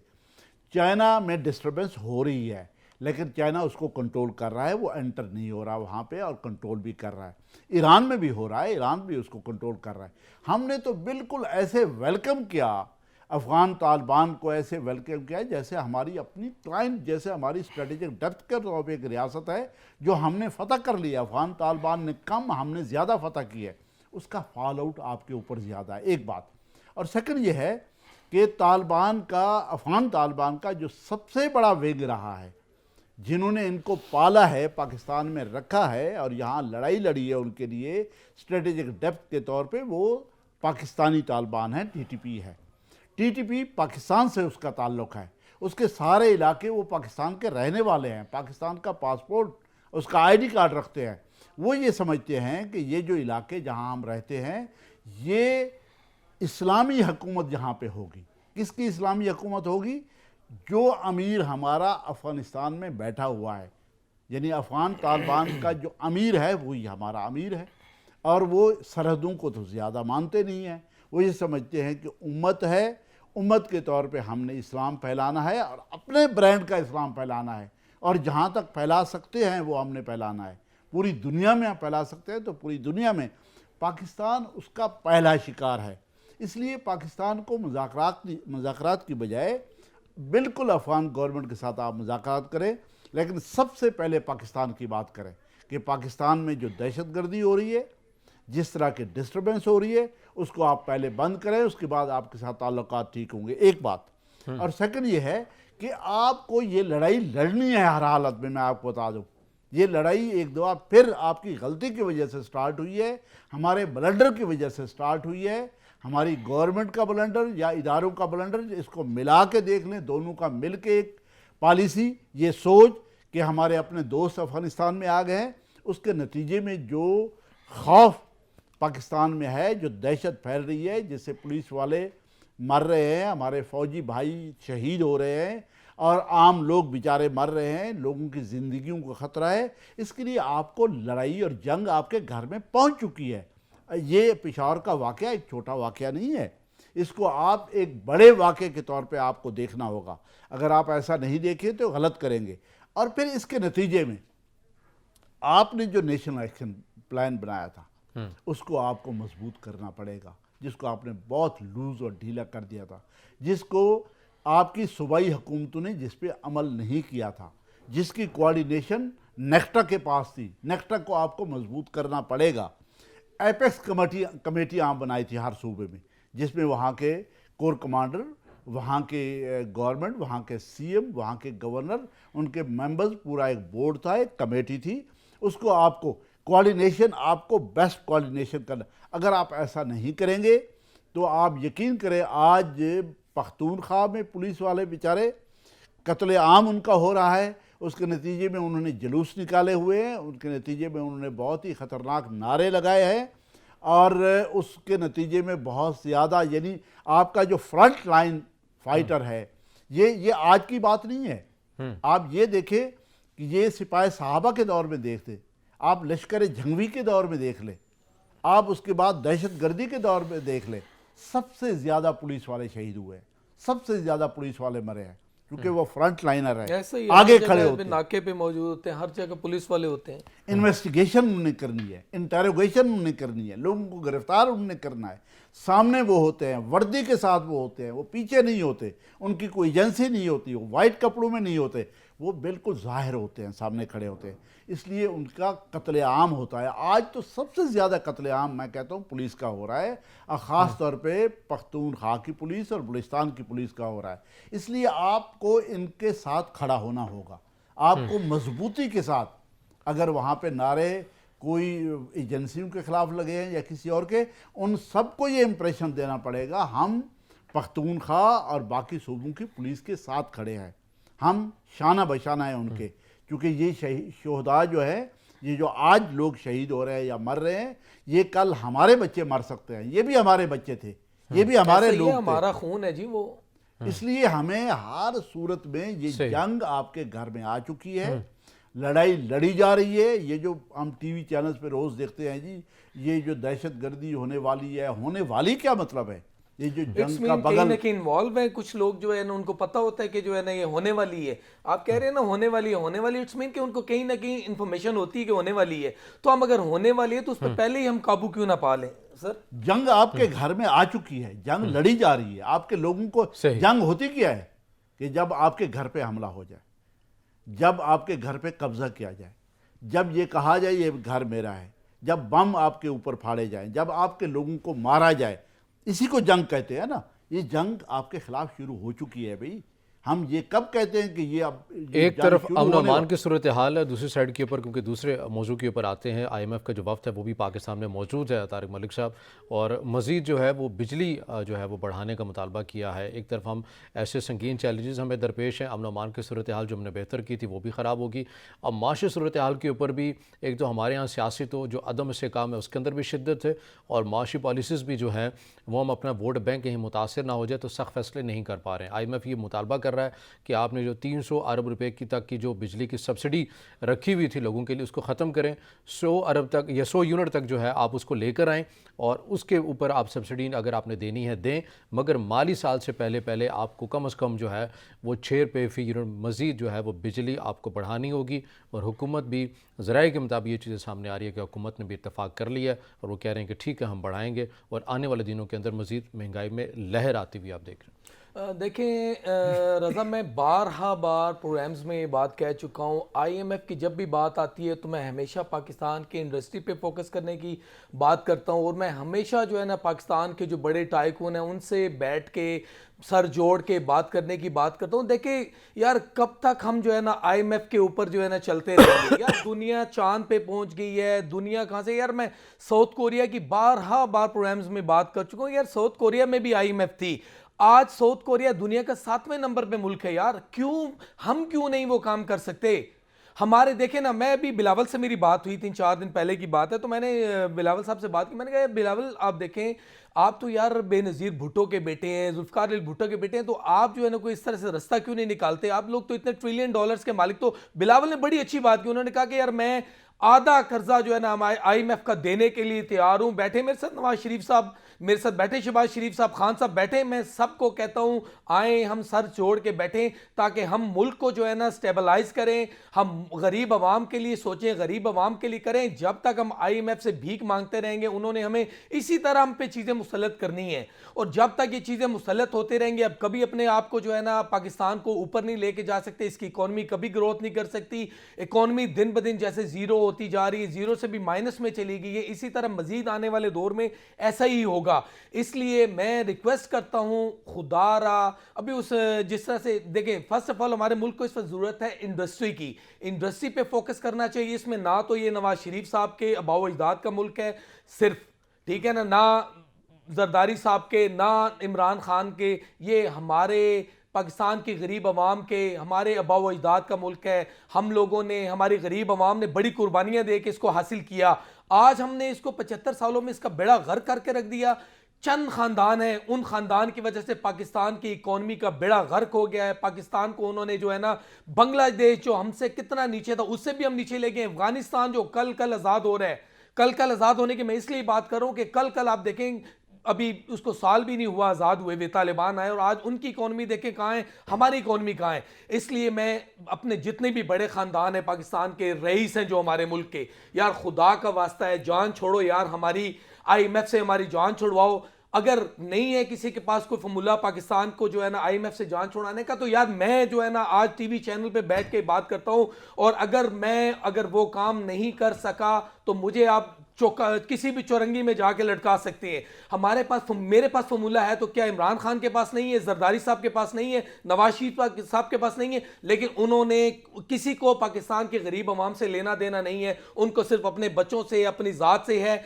C: چائنا میں ڈسٹربنس ہو رہی ہے، لیکن چائنا اس کو کنٹرول کر رہا ہے، وہ انٹر نہیں ہو رہا وہاں پہ، اور کنٹرول بھی کر رہا ہے۔ ایران میں بھی ہو رہا ہے، ایران بھی اس کو کنٹرول کر رہا ہے۔ ہم نے تو بالکل ایسے ویلکم کیا افغان طالبان کو، ایسے ویلکم کیا جیسے ہماری اپنی کلائنٹ، جیسے ہماری اسٹریٹجک ڈیپتھ کے طور پہ ایک ریاست ہے جو ہم نے فتح کر لیا۔ افغان طالبان نے کم، ہم نے زیادہ فتح کی ہے، اس کا فال آؤٹ آپ کے اوپر زیادہ ہے، ایک بات۔ اور سیکنڈ یہ ہے کہ طالبان کا، افغان طالبان کا جو سب سے بڑا ونگ رہا ہے، جنہوں نے ان کو پالا ہے، پاکستان میں رکھا ہے اور یہاں لڑائی لڑی ہے ان کے لیے اسٹریٹجک ڈیپتھ کے طور پہ، وہ پاکستانی طالبان ہیں، ٹی ٹی پی ہے۔ ٹی ٹی پی پاکستان سے اس کا تعلق ہے، اس کے سارے علاقے وہ پاکستان کے رہنے والے ہیں، پاکستان کا پاسپورٹ، اس کا آئی ڈی کارڈ رکھتے ہیں۔ وہ یہ سمجھتے ہیں کہ یہ جو علاقے جہاں ہم رہتے ہیں، یہ اسلامی حکومت یہاں پہ ہوگی۔ کس کی اسلامی حکومت ہوگی؟ جو امیر ہمارا افغانستان میں بیٹھا ہوا ہے، یعنی افغان طالبان کا جو امیر ہے وہی ہمارا امیر ہے، اور وہ سرحدوں کو تو زیادہ مانتے نہیں ہیں۔ وہ یہ سمجھتے ہیں کہ امت ہے، امت کے طور پہ ہم نے اسلام پھیلانا ہے، اور اپنے برانڈ کا اسلام پھیلانا ہے، اور جہاں تک پھیلا سکتے ہیں وہ ہم نے پھیلانا ہے۔ پوری دنیا میں ہم پھیلا سکتے ہیں تو پوری دنیا میں۔ پاکستان اس کا پہلا شکار ہے، اس لیے پاکستان کو مذاکرات کی بجائے بالکل افغان گورنمنٹ کے ساتھ آپ مذاکرات کریں، لیکن سب سے پہلے پاکستان کی بات کریں کہ پاکستان میں جو دہشت گردی ہو رہی ہے، جس طرح کی ڈسٹربنس ہو رہی ہے، اس کو آپ پہلے بند کریں، اس کے بعد آپ کے ساتھ تعلقات ٹھیک ہوں گے، ایک بات۔ اور سیکنڈ یہ ہے کہ آپ کو یہ لڑائی لڑنی ہے ہر حالت میں آپ کو بتا دوں۔ یہ لڑائی ایک دو پھر آپ کی غلطی کی وجہ سے سٹارٹ ہوئی ہے، ہمارے بلنڈر کی وجہ سے سٹارٹ ہوئی ہے، ہماری گورنمنٹ کا بلنڈر یا اداروں کا بلنڈر۔ اس کو ملا کے دیکھ لیں، دونوں کا مل کے ایک پالیسی، یہ سوچ کہ ہمارے اپنے دوست افغانستان میں آ گئے ہیں، اس کے نتیجے میں جو خوف پاکستان میں ہے، جو دہشت پھیل رہی ہے، جس سے پولیس والے مر رہے ہیں، ہمارے فوجی بھائی شہید ہو رہے ہیں، اور عام لوگ بیچارے مر رہے ہیں، لوگوں کی زندگیوں کو خطرہ ہے، اس کے لیے آپ کو لڑائی اور جنگ آپ کے گھر میں پہنچ چکی ہے۔ یہ پشاور کا واقعہ ایک چھوٹا واقعہ نہیں ہے، اس کو آپ ایک بڑے واقعے کے طور پہ آپ کو دیکھنا ہوگا۔ اگر آپ ایسا نہیں دیکھیں تو غلط کریں گے۔ اور پھر اس کے نتیجے میں آپ نے جو نیشنل ایکشن پلان بنایا تھا، اس کو آپ کو مضبوط کرنا پڑے گا، جس کو آپ نے بہت لوز اور ڈھیلا کر دیا تھا، جس کو آپ کی صوبائی حکومتوں نے جس پہ عمل نہیں کیا تھا، جس کی کوارڈینیشن نیکٹا کے پاس تھی۔ نیکٹا کو آپ کو مضبوط کرنا پڑے گا۔ ایپیکس کمیٹی آپ بنائی تھی ہر صوبے میں، جس میں وہاں کے کور کمانڈر، وہاں کے گورنمنٹ، وہاں کے سی ایم، وہاں کے گورنر، ان کے ممبرز، پورا ایک بورڈ تھا، ایک کمیٹی تھی. اس کو آپ کو کوارڈینیشن، آپ کو بیسٹ کوارڈینیشن کرنا. اگر آپ ایسا نہیں کریں گے تو آپ یقین کریں آج پختونخوا میں پولیس والے بیچارے قتل عام ان کا ہو رہا ہے. اس کے نتیجے میں انہوں نے جلوس نکالے ہوئے ہیں، ان کے نتیجے میں انہوں نے بہت ہی خطرناک نعرے لگائے ہیں، اور اس کے نتیجے میں بہت زیادہ، یعنی آپ کا جو فرنٹ لائن فائٹر ہے، یہ آج کی بات نہیں ہے. آپ یہ دیکھیں کہ یہ سپاہ صحابہ کے دور میں دیکھتے، آپ لشکر جھنگوی کے دور میں دیکھ لیں، آپ اس کے بعد دہشت گردی کے دور میں دیکھ لیں، سب سے زیادہ پولیس والے شہید ہوئے ہیں، سب سے زیادہ پولیس والے مرے ہیں، کیونکہ وہ فرنٹ لائنر ہے،
A: ایسا ہی
C: آگے کھڑے ہوتے ہیں،
A: ناکے پہ موجود ہوتے ہیں، ہر جگہ پولیس والے ہوتے ہیں.
C: انویسٹیگیشن انہوں نے کرنی ہے، انٹیروگیشن انہوں نے کرنی ہے، لوگوں کو گرفتار انہوں نے کرنا ہے. سامنے وہ ہوتے ہیں، وردی کے ساتھ وہ ہوتے ہیں، وہ پیچھے نہیں ہوتے، ان کی کوئی ایجنسی نہیں ہوتی، وہ وائٹ کپڑوں میں نہیں ہوتے، وہ بالکل ظاہر ہوتے ہیں، سامنے کھڑے ہوتے ہیں. اس لیے ان کا قتل عام ہوتا ہے. آج تو سب سے زیادہ قتل عام میں کہتا ہوں پولیس کا ہو رہا ہے، اور خاص طور پہ پختونخوا کی پولیس اور بلوچستان کی پولیس کا ہو رہا ہے. اس لیے آپ کو ان کے ساتھ کھڑا ہونا ہوگا، آپ کو مضبوطی کے ساتھ. اگر وہاں پہ نعرے کوئی ایجنسیوں کے خلاف لگے ہیں یا کسی اور کے، ان سب کو یہ امپریشن دینا پڑے گا ہم پختونخوا اور باقی صوبوں کی پولیس کے ساتھ کھڑے ہیں، ہم شانہ بشانہ ہیں ان کے. کیونکہ یہ شہداء جو ہے، یہ جو آج لوگ شہید ہو رہے ہیں یا مر رہے ہیں، یہ کل ہمارے بچے مر سکتے ہیں. یہ بھی ہمارے بچے تھے، یہ بھی ہمارے لوگ تھے،
A: ہمارا خون ہے جی وہ.
C: اس لیے ہمیں ہر صورت میں یہ جنگ آپ کے گھر میں آ چکی ہے، لڑائی لڑی جا رہی ہے. یہ جو ہم ٹی وی چینلز پہ روز دیکھتے ہیں جی، یہ جو دہشت گردی ہونے والی ہے، ہونے والی کیا مطلب ہے؟ یہ جو جنگ کا
A: کہیں
C: بغل،
A: نہ کہیں انوالو ہیں کچھ لوگ جو ہے نا، ان کو پتہ ہوتا ہے کہ جو ہے نا یہ ہونے والی ہے. آپ کہہ رہے ہیں نا ہونے والی ہے، ہونے والی اٹس مین کہ ان کو کہیں نہ کہیں انفارمیشن ہوتی ہے کہ ہونے والی ہے. تو ہم اگر ہونے والی ہے تو اس پہ پہلے ہی ہم قابو کیوں نہ پا لیں سر؟
C: جنگ آپ کے گھر میں آ چکی ہے، جنگ لڑی جا رہی ہے. آپ کے لوگوں کو جنگ ہوتی کیا ہے کہ جب آپ کے گھر پہ حملہ ہو جائے، جب آپ کے گھر پہ قبضہ کیا جائے، جب یہ کہا جائے یہ گھر میرا ہے، جب بم آپ کے اوپر پھاڑے جائیں، جب آپ کے لوگوں کو مارا جائے، اسی کو جنگ کہتے ہیں نا. یہ جنگ آپ کے خلاف شروع ہو چکی ہے بھئی. ہم یہ کب کہتے ہیں کہ یہ اب
B: ایک طرف امن و امان کی صورتحال ہے، دوسری سائڈ کے اوپر کیونکہ دوسرے موضوع کے اوپر آتے ہیں، آئی ایم ایف کا جو وفد ہے وہ بھی پاکستان میں موجود ہے، طارق ملک صاحب، اور مزید جو ہے وہ بجلی جو ہے وہ بڑھانے کا مطالبہ کیا ہے. ایک طرف ہم ایسے سنگین چیلنجز ہمیں درپیش ہیں، امن و امان کی صورتحال جو ہم نے بہتر کی تھی وہ بھی خراب ہوگی. اب معاشی صورتحال کے اوپر بھی ایک تو ہمارے ہاں سیاسی تو جو عدم استحکام ہے اس کے اندر بھی شدت ہے، اور معاشی پالیسیز بھی جو ہیں وہ ہم اپنا ووٹ بینک کہیں متاثر نہ ہو جائے تو سخت فیصلے نہیں کر پا رہے ہیں. آئی ایم ایف یہ مطالبہ کر رہا ہے کہ آپ نے جو 300 ارب روپے کی تک کی جو بجلی کی سبسڈی رکھی ہوئی تھی لوگوں کے لیے اس کو ختم کریں، 100 ارب تک یا 100 یونٹ تک جو ہے آپ اس کو لے کر آئیں، اور اس کے اوپر آپ سبسڈی اگر آپ نے دینی ہے دیں، مگر مالی سال سے پہلے آپ کو کم از کم جو ہے وہ 6 روپے فی یونٹ مزید جو ہے وہ بجلی آپ کو بڑھانی ہوگی. اور حکومت بھی ذرائع کے مطابق یہ چیزیں سامنے آ رہی ہے کہ حکومت نے بھی اتفاق کر لیا ہے اور وہ کہہ رہے ہیں کہ ٹھیک ہے ہم بڑھائیں گے، اور آنے والے دنوں کے اندر مزید مہنگائی میں لہر آتی ہوئی آپ دیکھ رہے ہیں.
A: دیکھیں رضا، میں بار پروگرامز میں یہ بات کہہ چکا ہوں، آئی ایم ایف کی جب بھی بات آتی ہے تو میں ہمیشہ پاکستان کے انڈسٹری پہ فوکس کرنے کی بات کرتا ہوں، اور میں ہمیشہ جو ہے نا پاکستان کے جو بڑے ٹائکون ہیں ان سے بیٹھ کے سر جوڑ کے بات کرنے کی بات کرتا ہوں. دیکھیں یار، کب تک ہم جو ہے نا آئی ایم ایف کے اوپر جو ہے نا چلتے رہیں گے؟ یار دنیا چاند پہ پہنچ گئی ہے، دنیا کہاں سے؟ یار میں ساؤتھ کوریا کی بار پروگرامز میں بات کر چکا ہوں. یار ساؤتھ کوریا میں بھی آئی ایم ایف تھی، آج ساؤتھ کوریا دنیا کا 7ویں نمبر پہ ملک ہے. یار ہم کیوں نہیں وہ کام کر سکتے؟ ہمارے دیکھیں نا، میں بھی بلاول سے میری بات ہوئی 3-4 دن پہلے کی بات ہے، تو میں نے بلاول صاحب سے بات کی. میں نے کہا بلاول آپ دیکھیں، آپ تو یار بے نظیر بھٹو کے بیٹے ہیں، ذوالفقار علی بھٹو کے بیٹے ہیں، تو آپ جو ہے نا کوئی اس طرح سے رستہ کیوں نہیں نکالتے؟ آپ لوگ تو اتنے $1 ٹریلین کے مالک. تو بلاول نے بڑی اچھی بات کی، انہوں نے کہا کہ یار میں آدھا قرضہ جو ہے نا آئی ایم ایف کا دینے کے لیے تیار ہوں. بیٹھے میرے ساتھ نواز شریف صاحب، میرے ساتھ بیٹھے شہباز شریف صاحب، خان صاحب بیٹھے. میں سب کو کہتا ہوں آئیں ہم سر جوڑ کے بیٹھیں تاکہ ہم ملک کو جو ہے نا سٹیبلائز کریں، ہم غریب عوام کے لیے سوچیں، غریب عوام کے لیے کریں. جب تک ہم آئی ایم ایف سے بھیک مانگتے رہیں گے، انہوں نے ہمیں اسی طرح ہم پہ چیزیں مسلط کرنی ہیں، اور جب تک یہ چیزیں مسلط ہوتے رہیں گے، اب کبھی اپنے آپ کو جو ہے نا پاکستان کو اوپر نہیں لے کے جا سکتے. اس کی اکانومی کبھی گروتھ نہیں کر سکتی. اکانومی دن بدن جیسے زیرو ہوتی جا رہی ہے, زیرو سے بھی مائنس میں چلی گئی ہے, اسی طرح مزید آنے والے دور میں ایسا ہی ہوگا. اس لیے میں ریکویسٹ کرتا ہوں خدا را, ابھی اس جس طرح سے دیکھیں, فرسٹ آف آل ہمارے ملک کو اس وقت ضرورت ہے انڈسٹری کی, انڈسٹری پہ فوکس کرنا چاہیے. اس میں نہ تو یہ نواز شریف صاحب کے آباء و اجداد کا ملک ہے صرف, ٹھیک ہے نا, نہ زرداری صاحب کے, نہ عمران خان کے, یہ ہمارے پاکستان کی غریب عوام کے, ہمارے آباء و اجداد کا ملک ہے. ہم لوگوں نے, ہماری غریب عوام نے بڑی قربانیاں دے کے اس کو حاصل کیا. آج ہم نے اس کو 75 سالوں میں اس کا بیڑا غرق کر کے رکھ دیا. چند خاندان ہیں, ان خاندان کی وجہ سے پاکستان کی اکانومی کا بیڑا غرق ہو گیا ہے. پاکستان کو انہوں نے جو ہے نا, بنگلہ دیش جو ہم سے کتنا نیچے تھا اس سے بھی ہم نیچے لے گئے. افغانستان جو کل آزاد ہو رہا ہے, کل آزاد ہونے کی میں اس لیے بات کر رہا ہوں کہ کل آپ دیکھیں, ابھی اس کو سال بھی نہیں ہوا آزاد ہوئے ہوئے, طالبان آئے اور آج ان کی اکانومی دیکھیں کہاں ہے, ہماری اکانومی کہاں ہے. اس لیے میں اپنے جتنے بھی بڑے خاندان ہیں پاکستان کے, رئیس ہیں جو ہمارے ملک کے, یار خدا کا واسطہ ہے جان چھوڑو یار, ہماری IMF سے ہماری جان چھڑواؤ. اگر نہیں ہے کسی کے پاس کوئی فارمولہ پاکستان کو جو ہے نا IMF سے جان چھوڑانے کا, تو یار میں جو ہے نا آج ٹی وی چینل پہ بیٹھ کے بات کرتا ہوں, اور اگر وہ کام نہیں کر سکا تو مجھے آپ کسی بھی چورنگی میں جا کے لٹکا سکتے ہیں. ہمارے پاس, میرے پاس فارمولہ ہے تو کیا عمران خان کے پاس نہیں ہے, زرداری صاحب کے پاس نہیں ہے, نواز شریف صاحب کے پاس نہیں ہے؟ لیکن انہوں نے, کسی کو پاکستان کے غریب عوام سے لینا دینا نہیں ہے, ان کو صرف اپنے بچوں سے, اپنی ذات سے ہے.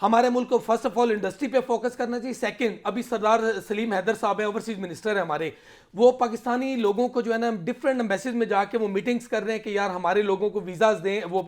A: ہمارے ملک کو فرسٹ آف آل انڈسٹری پہ فوکس کرنا چاہیے. سیکنڈ, ابھی سردار سلیم حیدر صاحب ہیں, اوورسیز منسٹر ہیں ہمارے, وہ پاکستانی لوگوں کو جو ہے نا ڈفرینٹ ایمبیسیز میں جا کے وہ میٹنگز کر رہے ہیں کہ یار ہمارے لوگوں کو ویزاز دیں, وہ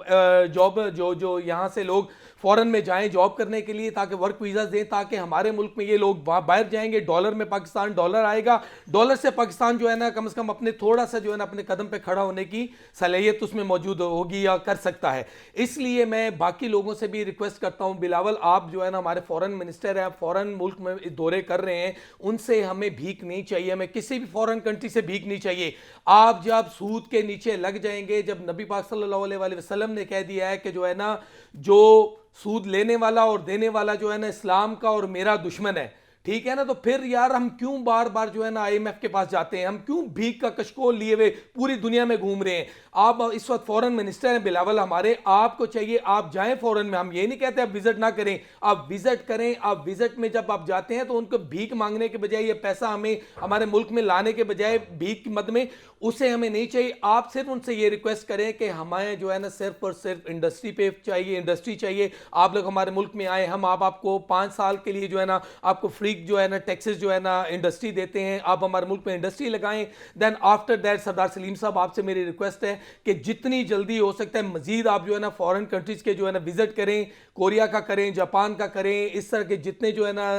A: جاب جو یہاں سے لوگ فورن میں جائیں جاب کرنے کے لیے, تاکہ ورک ویزاز دیں, تاکہ ہمارے ملک میں یہ لوگ باہر جائیں گے, ڈالر میں پاکستان ڈالر آئے گا, ڈالر سے پاکستان جو ہے نا کم از کم اپنے تھوڑا سا جو ہے نا اپنے قدم پہ کھڑا ہونے کی صلاحیت اس میں موجود ہوگی یا کر سکتا ہے. اس لیے میں باقی لوگوں سے بھی ریکویسٹ کرتا ہوں, بلاول آپ جو ہے نا ہمارے فورن منسٹر ہیں, فورن ملک میں دورے کر رہے ہیں, ان سے ہمیں بھیک نہیں چاہیے, ہمیں کسی بھی فورن کنٹری سے بھیک نہیں چاہیے. آپ جب سود کے نیچے لگ جائیں گے, جب نبی پاک صلی اللہ علیہ وسلم نے کہہ دیا ہے کہ جو ہے نا, جو سود لینے والا اور دینے والا جو ہے نا اسلام کا اور میرا دشمن ہے, ٹھیک ہے نا, تو پھر یار ہم کیوں بار بار جو ہے نا IMF کے پاس جاتے ہیں, ہم کیوں بھیک کا کشکول لیے ہوئے پوری دنیا میں گھوم رہے ہیں. آپ اس وقت فورن منسٹر ہیں بلاول ہمارے, آپ کو چاہیے آپ جائیں فورن میں, ہم یہ نہیں کہتے آپ وزٹ نہ کریں, آپ وزٹ کریں. آپ وزٹ میں جب آپ جاتے ہیں تو ان کو بھیک مانگنے کے بجائے, یہ پیسہ ہمیں ہمارے ملک میں لانے کے بجائے بھیک کی مد میں, اسے ہمیں نہیں چاہیے. آپ صرف ان سے یہ ریکویسٹ کریں کہ ہمیں جو ہے نا صرف اور صرف انڈسٹری پہ چاہیے, انڈسٹری چاہیے. آپ لوگ ہمارے ملک میں آئے, ہم آپ کو 5 سال کے لیے جو ہے نا آپ کو فری جو ہے نا ٹیکسز جو ہے نا انڈسٹری دیتے ہیں, آپ ہمارے ملک میں انڈسٹری لگائیں. دین آفٹر دیٹ سردار سلیم صاحب آپ سے میری ریکویسٹ ہے کہ جتنی جلدی ہو سکتا ہے مزید آپ جو ہے نا فورن کنٹریز کے جو ہے نا وزٹ کریں, کوریا کا کریں, جاپان کا کریں, اس طرح کے جتنے جو ہے نا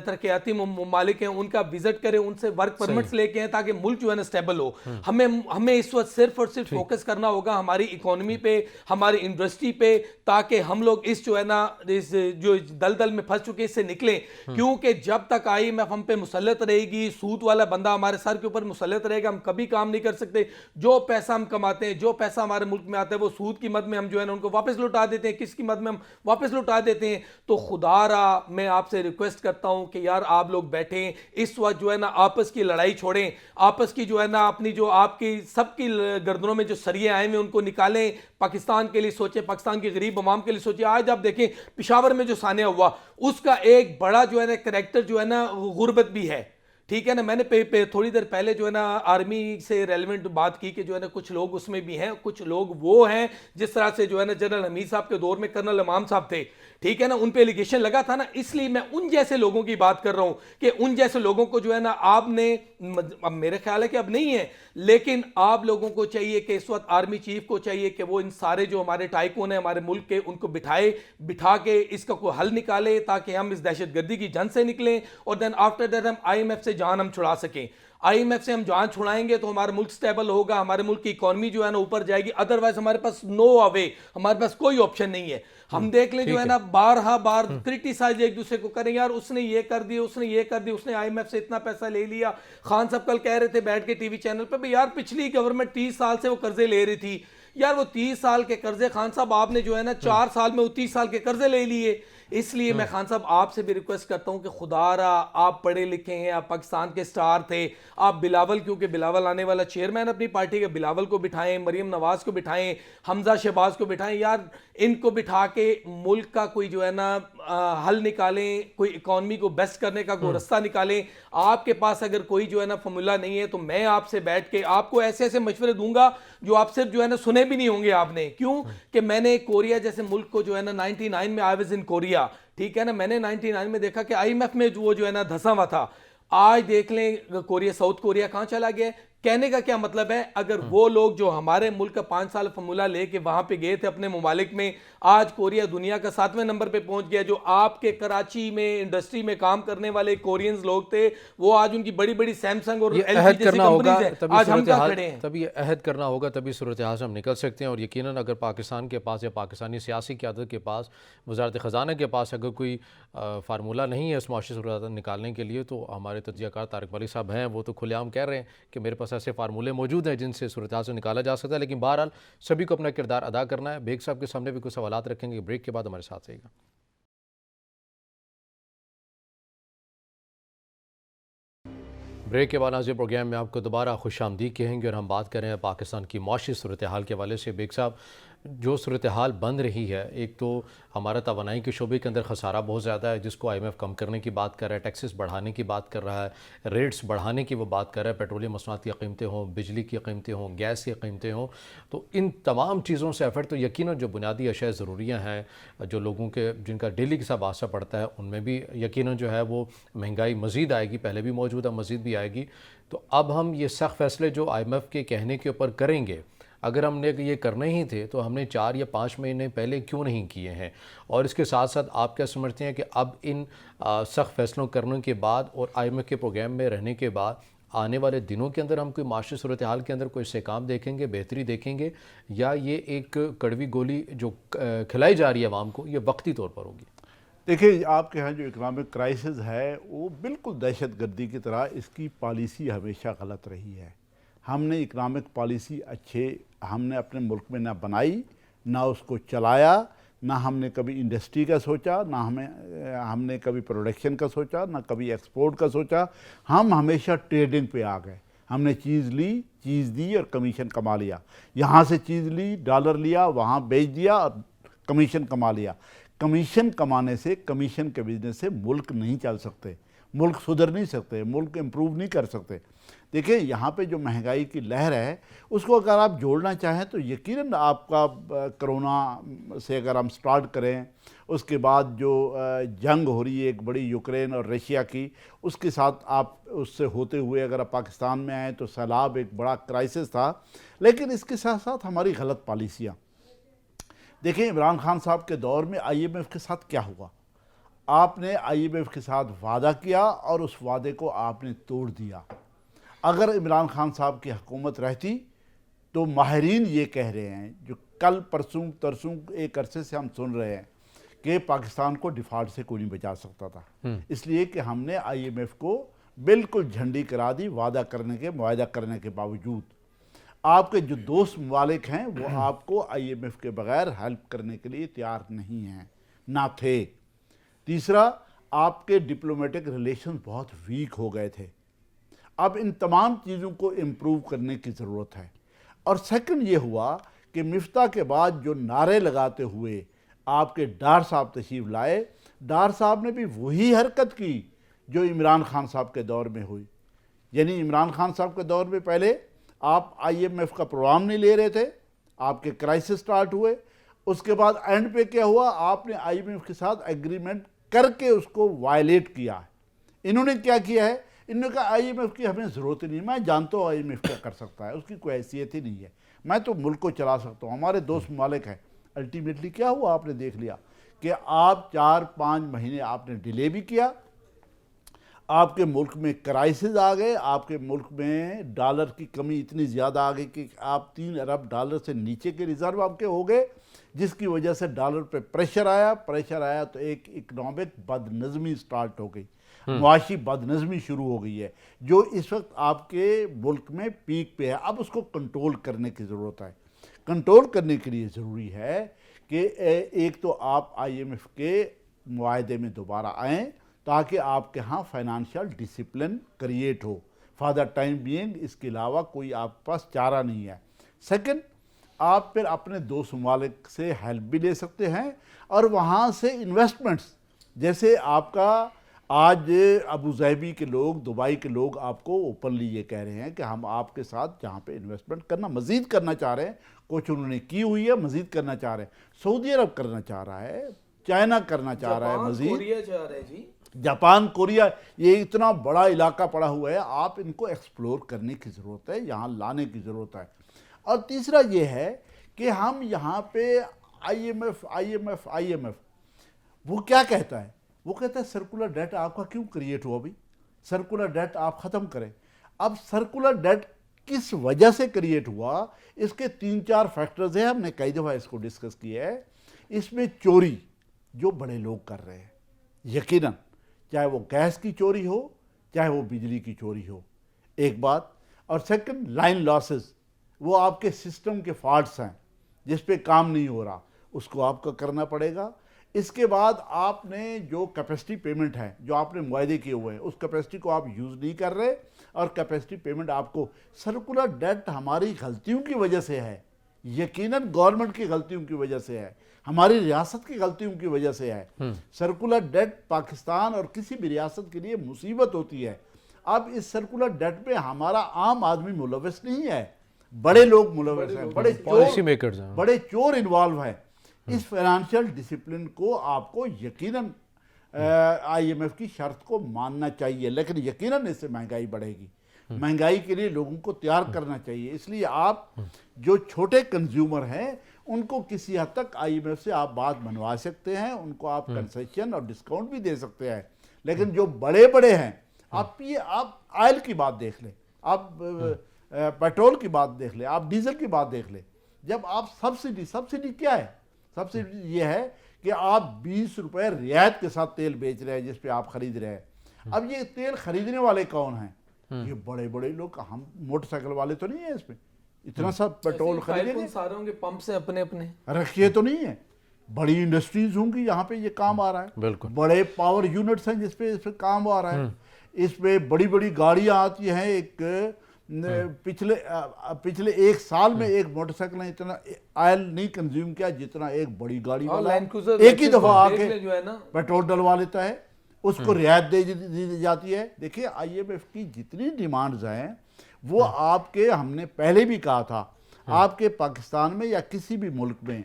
A: ترقیاتی ممالک ہیں ان کا وزٹ کریں, ان سے ورک پرمٹس لے کے ہیں تاکہ ملک جو ہے نا سٹیبل ہو. ہمیں اس وقت صرف اور صرف فوکس کرنا ہوگا ہماری اکانومی پہ, ہماری انڈسٹری پہ, تاکہ ہم لوگ اس جو ہے نا جو دلدل میں پھنس چکے اس سے نکلیں. کیونکہ جب تک IMF ہم پہ مسلط رہے گی, سود والا بندہ ہمارے سر کے اوپر مسلط رہے گا, ہم کبھی کام نہیں کر سکتے. جو پیسہ ہم کماتے ہیں, جو پیسہ ہمارے ملک میں آتا ہے, وہ سود کی مد میں ہم جو ہے نا ان کو واپس لوٹا دیتے ہیں. کس کی مد میں ہم واپس لوٹا دیتے ہیں؟ تو خدا را میں آپ سے ریکویسٹ کرتا ہوں کہ یار آپ لوگ بیٹھیں, اس وقت جو ہے نا آپس کی لڑائی چھوڑیں, آپس کی جو ہے نا اپنی جو آپ کی سب کی گردنوں میں جو سریے آئے ہیں ان کو نکالیں, پاکستان کے لیے سوچیں, پاکستان کی غریب عوام کے لیے سوچیں. آج آپ دیکھیں پشاور میں جو سانحہ ہوا, اس کا ایک بڑا جو ہے نا کریکٹر جو ہے نا غربت بھی ہے, ٹھیک ہے نا. میں نے تھوڑی دیر پہلے جو ہے نا آرمی سے ریلیونٹ بات کی کہ جو ہے نا کچھ لوگ اس میں بھی ہیں, کچھ لوگ وہ ہیں جس طرح سے جو ہے نا جنرل حمید صاحب کے دور میں کرنل امام صاحب تھے, ٹھیک ہے نا, ان پہ ایلیگیشن لگا تھا نا. اس لیے میں ان جیسے لوگوں کی بات کر رہا ہوں کہ ان جیسے لوگوں کو جو ہے نا آپ نے, اب میرے خیال ہے کہ اب نہیں ہے, لیکن آپ لوگوں کو چاہیے کہ اس وقت آرمی چیف کو چاہیے کہ وہ ان سارے جو ہمارے ٹائکون ہیں ہمارے ملک کے, ان کو بٹھا کے اس کا کوئی حل نکالے تاکہ ہم اس دہشت گردی کی جنگ سے نکلیں, اور دین آفٹر دیٹ ہم IMF سے جان ہم چھڑا سکیں. IMF سے ہم جان چھڑائیں گے تو ہمارا ملک سٹیبل ہوگا, ہمارے ملک کی اکانومی جو ہے نا اوپر جائے گی. ادروائز ہمارے پاس نو اوے, ہمارے پاس کوئی آپشن نہیں ہے. ہم دیکھ لیں جو ہے نا بار کرٹیسائز ایک دوسرے کو کریں, یار اس نے یہ کر دیا, اس نے یہ کر دیا, اس نے IMF سے اتنا پیسہ لے لیا. خان صاحب کل کہہ رہے تھے بیٹھ کے ٹی وی چینل پہ, یار پچھلی گورنمنٹ 30 سال سے وہ قرضے لے رہی تھی. یار وہ 30 سال کے قرضے خان صاحب آپ نے جو ہے نا 4 سال میں وہ 30 سال کے قرضے لے لیے. اس لیے میں خان صاحب آپ سے بھی ریکویسٹ کرتا ہوں کہ خدا را آپ پڑھے لکھے ہیں, آپ پاکستان کے سٹار تھے, آپ بلاول, کیونکہ بلاول آنے والا چیئرمین اپنی پارٹی کے, بلاول کو بٹھائیں, مریم نواز کو بٹھائیں, حمزہ شہباز کو بٹھائیں. یار ان کو بٹھا کے ملک کا کوئی جو ہے نا حل نکالیں, کوئی اکانومی کو بیسٹ کرنے کا کوئی رستہ نکالیں. آپ کے پاس اگر کوئی جو ہے نا فارمولا نہیں ہے تو میں آپ سے بیٹھ کے آپ کو ایسے ایسے مشورے دوں گا جو آپ صرف جو ہے نا سنے بھی نہیں ہوں گے آپ نے. کیوں کہ میں نے کوریا جیسے ملک کو جو ہے نا 99 میں آئی واز ان کوریا, ٹھیک ہے نا, میں نے 99 میں دیکھا کہ آئی ایم ایف میں وہ جو ہے نا دھسا ہوا تھا. آج دیکھ لیں کوریا, ساؤتھ کوریا کہاں چلا گیا. کہنے کا کیا مطلب ہے, اگر وہ لوگ جو ہمارے ملک کا 5 سال فارمولا لے کے وہاں پہ گئے تھے اپنے ممالک میں, آج کوریا دنیا کا 7ویں نمبر پہ پہنچ گیا. جو آپ کے کراچی میں انڈسٹری میں کام کرنے والے کورینز لوگ تھے, وہ آج ان کی بڑی بڑی سیمسنگ اور ایل جی جیسی کمپنیز ہیں, آج ہم کہاں کھڑے ہیں.
B: تبھی عہد کرنا ہوگا, تبھی صورتحال سے ہم نکل سکتے ہیں. اور یقیناً اگر پاکستان کے پاس یا پاکستانی سیاسی قیادت کے پاس, وزارت خزانہ کے پاس اگر کوئی فارمولہ نہیں ہے اس معاشی صورتحال نکالنے کے لیے, تو ہمارے تجزیہ کار طارق ملک صاحب ہیں, وہ تو کھلے عام کہہ رہے ہیں کہ میرے پاس ایسے فارمولے موجود ہیں جن سے صورتحال سے نکالا جا سکتا ہے. لیکن بہرحال سبھی کو اپنا کردار ادا کرنا ہے. بیگ صاحب کے سامنے بھی کچھ سوالات رکھیں گے, بریک کے بعد ہمارے ساتھ رہے گا. بریک کے بعد ناظرین پروگرام میں آپ کو دوبارہ خوش آمدید کہیں گے, اور ہم بات کریں پاکستان کی معاشی صورتحال کے حوالے سے. بیگ صاحب, جو صورتحال بن رہی ہے, ایک تو ہمارا توانائی کے شعبے کے اندر خسارہ بہت زیادہ ہے جس کو آئی ایم ایف کم کرنے کی بات کر رہا ہے, ٹیکسز بڑھانے کی بات کر رہا ہے, ریٹس بڑھانے کی وہ بات کر رہا ہے, پیٹرولیم مصنوعات کی قیمتیں ہوں, بجلی کی قیمتیں ہوں, گیس کی قیمتیں ہوں. تو ان تمام چیزوں سے ایفرٹ تو یقیناً جو بنیادی اشیاء ضروریاں ہیں, جو لوگوں کے جن کا ڈیلی کے ساتھ واسطہ پڑتا ہے, ان میں بھی یقیناً جو ہے وہ مہنگائی مزید آئے گی, پہلے بھی موجود ہے, مزید بھی آئے گی. تو اب ہم یہ سخت فیصلے جو آئی ایم ایف کے کہنے کے اوپر کریں گے, اگر ہم نے یہ کرنے ہی تھے تو ہم نے 4 یا 5 مہینے پہلے کیوں نہیں کیے ہیں؟ اور اس کے ساتھ ساتھ آپ کیا سمجھتے ہیں کہ اب ان سخت فیصلوں کرنے کے بعد اور آئی ایم ایف کے پروگرام میں رہنے کے بعد آنے والے دنوں کے اندر ہم کوئی معاشی صورتحال کے اندر کوئی استحکام دیکھیں گے, بہتری دیکھیں گے, یا یہ ایک کڑوی گولی جو کھلائی جا رہی ہے عوام کو, یہ وقتی طور پر ہوگی؟
C: دیکھیں, آپ کے ہاں جو اکنامک کرائسس ہے وہ بالکل دہشت گردی کی طرح, اس کی پالیسی ہمیشہ غلط رہی ہے. ہم نے اکنامک پالیسی ہم نے اپنے ملک میں نہ بنائی, نہ اس کو چلایا, نہ ہم نے کبھی انڈسٹری کا سوچا, نہ ہم نے کبھی پروڈکشن کا سوچا, نہ کبھی ایکسپورٹ کا سوچا. ہم ہمیشہ ٹریڈنگ پہ آ گئے. ہم نے چیز لی, چیز دی اور کمیشن کما لیا. یہاں سے چیز لی, ڈالر لیا, وہاں بیچ دیا اور کمیشن کما لیا. کمیشن کمانے سے, کمیشن کے بزنس سے ملک نہیں چل سکتے, ملک سدھر نہیں سکتے, ملک امپروو نہیں کر سکتے. دیکھیں, یہاں پہ جو مہنگائی کی لہر ہے اس کو اگر آپ جوڑنا چاہیں تو یقیناً آپ کا کرونا سے اگر ہم سٹارٹ کریں, اس کے بعد جو جنگ ہو رہی ہے ایک بڑی یوکرین اور رشیا کی, اس کے ساتھ آپ اس سے ہوتے ہوئے اگر آپ پاکستان میں آئیں تو سیلاب ایک بڑا کرائسس تھا. لیکن اس کے ساتھ ساتھ ہماری غلط پالیسیاں. دیکھیں, عمران خان صاحب کے دور میں آئی ایم ایف کے ساتھ کیا ہوا. آپ نے آئی ایم ایف کے ساتھ وعدہ کیا اور اس وعدے کو آپ نے توڑ دیا. اگر عمران خان صاحب کی حکومت رہتی تو ماہرین یہ کہہ رہے ہیں, جو کل پرسوں ترسوں ایک عرصے سے ہم سن رہے ہیں, کہ پاکستان کو ڈیفالٹ سے کوئی نہیں بچا سکتا تھا. اس لیے کہ ہم نے آئی ایم ایف کو بالکل جھنڈی کرا دی وعدہ کرنے کے, معاہدہ کرنے کے باوجود. آپ کے جو دوست ممالک ہیں وہ آپ کو آئی ایم ایف کے بغیر ہیلپ کرنے کے لیے تیار نہیں ہیں, نہ تھے. تیسرا, آپ کے ڈپلومیٹک ریلیشن بہت ویک ہو گئے تھے. اب ان تمام چیزوں کو امپروو کرنے کی ضرورت ہے. اور سیکنڈ یہ ہوا کہ مفتاح کے بعد جو نعرے لگاتے ہوئے آپ کے ڈار صاحب تشریف لائے, ڈار صاحب نے بھی وہی حرکت کی جو عمران خان صاحب کے دور میں ہوئی. یعنی عمران خان صاحب کے دور میں پہلے آپ آئی ایم ایف کا پروگرام نہیں لے رہے تھے, آپ کے کرائسس سٹارٹ ہوئے. اس کے بعد اینڈ پہ کیا ہوا, آپ نے آئی ایم ایف کے ساتھ ایگریمنٹ کر کے اس کو وائلیٹ کیا ہے. انہوں نے کیا کیا ہے, انہوں نے کہا آئی ایم ایف کی ہمیں ضرورت نہیں ہے, میں جانتا ہوں آئی ایم ایف کیا کر سکتا ہے, اس کی کوئی حیثیت ہی نہیں ہے, میں تو ملک کو چلا سکتا ہوں, ہمارے دوست ممالک ہیں. الٹیمیٹلی کیا ہوا, آپ نے دیکھ لیا کہ آپ 4-5 مہینے آپ نے ڈیلے بھی کیا, آپ کے ملک میں کرائسس آ گئے, آپ کے ملک میں ڈالر کی کمی اتنی زیادہ آ گئی کہ آپ 3 ارب ڈالر سے نیچے کے ریزرو آپ کے ہو گئے, جس کی وجہ سے ڈالر پہ پریشر آیا تو ایک اکنامک بد نظمی سٹارٹ ہو گئی, معاشی بد نظمی شروع ہو گئی ہے, جو اس وقت آپ کے ملک میں پیک پہ ہے. اب اس کو کنٹرول کرنے کی ضرورت ہے. کنٹرول کرنے کے لیے ضروری ہے کہ ایک تو آپ آئی ایم ایف کے معاہدے میں دوبارہ آئیں تاکہ آپ کے ہاں فائنانشیل ڈسپلن کریٹ ہو. فار دا ٹائم بینگ اس کے علاوہ کوئی آپ کے پاس چارہ نہیں ہے. سیکنڈ، آپ پھر اپنے دوست ممالک سے ہیلپ بھی لے سکتے ہیں اور وہاں سے انویسٹمنٹس، جیسے آپ کا آج ابو ظہبی کے لوگ، دبئی کے لوگ آپ کو اوپنلی یہ کہہ رہے ہیں کہ ہم آپ کے ساتھ جہاں پہ انویسٹمنٹ کرنا مزید کرنا چاہ رہے ہیں. کچھ انہوں نے کی ہوئی ہے، مزید کرنا چاہ رہے ہیں. سعودی عرب کرنا چاہ رہا ہے، چائنا کرنا چاہ رہا ہے مزید،
A: کوریا چاہ رہے جی،
C: جاپان، کوریا. یہ اتنا بڑا علاقہ پڑا ہوا ہے، آپ ان کو ایکسپلور کرنے کی ضرورت ہے، یہاں لانے کی ضرورت ہے. اور تیسرا یہ ہے کہ ہم یہاں پہ آئی ایم ایف وہ کیا کہتا ہے؟ وہ کہتا ہے سرکولر ڈیٹ آپ کا کیوں کریٹ ہوا ابھی؟ سرکولر ڈیٹ آپ ختم کریں. اب سرکولر ڈیٹ کس وجہ سے کریٹ ہوا؟ اس کے 3-4 فیکٹرز ہیں، ہم نے کئی دفعہ اس کو ڈسکس کیا ہے. اس میں چوری جو بڑے لوگ کر رہے ہیں، یقیناً چاہے وہ گیس کی چوری ہو، چاہے وہ بجلی کی چوری ہو، ایک بات. اور سیکنڈ، لائن لاسز، وہ آپ کے سسٹم کے فالٹس ہیں جس پہ کام نہیں ہو رہا، اس کو آپ کو کرنا پڑے گا. اس کے بعد آپ نے جو کیپیسٹی پیمنٹ ہے جو آپ نے معاہدے کیے ہوئے ہیں، اس کیپیسٹی کو آپ یوز نہیں کر رہے، اور کیپیسٹی پیمنٹ آپ کو. سرکولر ڈیٹ ہماری غلطیوں کی وجہ سے ہے، یقیناً گورنمنٹ کی غلطیوں کی وجہ سے ہے، ہماری ریاست کی غلطیوں کی وجہ سے ہے. سرکولر ڈیٹ پاکستان اور کسی بھی ریاست کے لیے مصیبت ہوتی ہے. اب اس سرکولر ڈیٹ پہ ہمارا عام آدمی ملوث نہیں ہے، بڑے لوگ ملوث ہیں،
B: پالیسی میکرز ہیں،
C: بڑے چور انوالو ہیں. اس فائنانشیل ڈسپلن کو آپ کو یقیناً آئی ایم ایف کی شرط کو ماننا چاہیے، لیکن یقیناً اس سے مہنگائی بڑھے گی. مہنگائی کے لیے لوگوں کو تیار کرنا چاہیے. اس لیے آپ جو چھوٹے کنزیومر ہیں ان کو کسی حد تک آئی ایم ایف سے آپ بات منوا سکتے ہیں، ان کو آپ کنسیشن اور ڈسکاؤنٹ بھی دے سکتے ہیں. لیکن جو بڑے بڑے ہیں، آپ آئل کی بات دیکھ لیں، آپ پیٹرول کی بات دیکھ لیں، آپ ڈیزل کی بات دیکھ لیں. جب آپ سبسڈی کیا ہے؟ سبسڈی یہ ہے کہ آپ 20 روپے رعایت کے ساتھ تیل بیچ رہے ہیں جس پہ آپ خرید رہے ہیں. اب یہ تیل خریدنے والے کون ہیں؟ یہ بڑے بڑے لوگ. ہم موٹر سائیکل والے تو نہیں ہیں اس پہ اتنا سا پیٹرول خریدیں گے.
A: سارے ہوں گے پمپس ہیں اپنے اپنے،
C: رکھیے تو نہیں ہے. بڑی انڈسٹریز ہوں گی یہاں پہ یہ کام آ رہا ہے.
B: بالکل.
C: بڑے پاور یونٹس ہیں جس پہ کام آ رہا ہے. اس پہ بڑی بڑی گاڑیاں آتی ہیں. ایک پچھلے 1 سال میں ایک موٹر سائیکل نے اتنا آئل نہیں کنزیوم کیا جتنا ایک بڑی گاڑی والا ایک ہی دفعہ آ کے پیٹرول ڈلوا لیتا ہے. اس کو رعایت دے دی جاتی ہے. دیکھیے آئی ایم ایف کی جتنی ڈیمانڈز ہیں وہ آپ کے، ہم نے پہلے بھی کہا تھا، آپ کے پاکستان میں یا کسی بھی ملک میں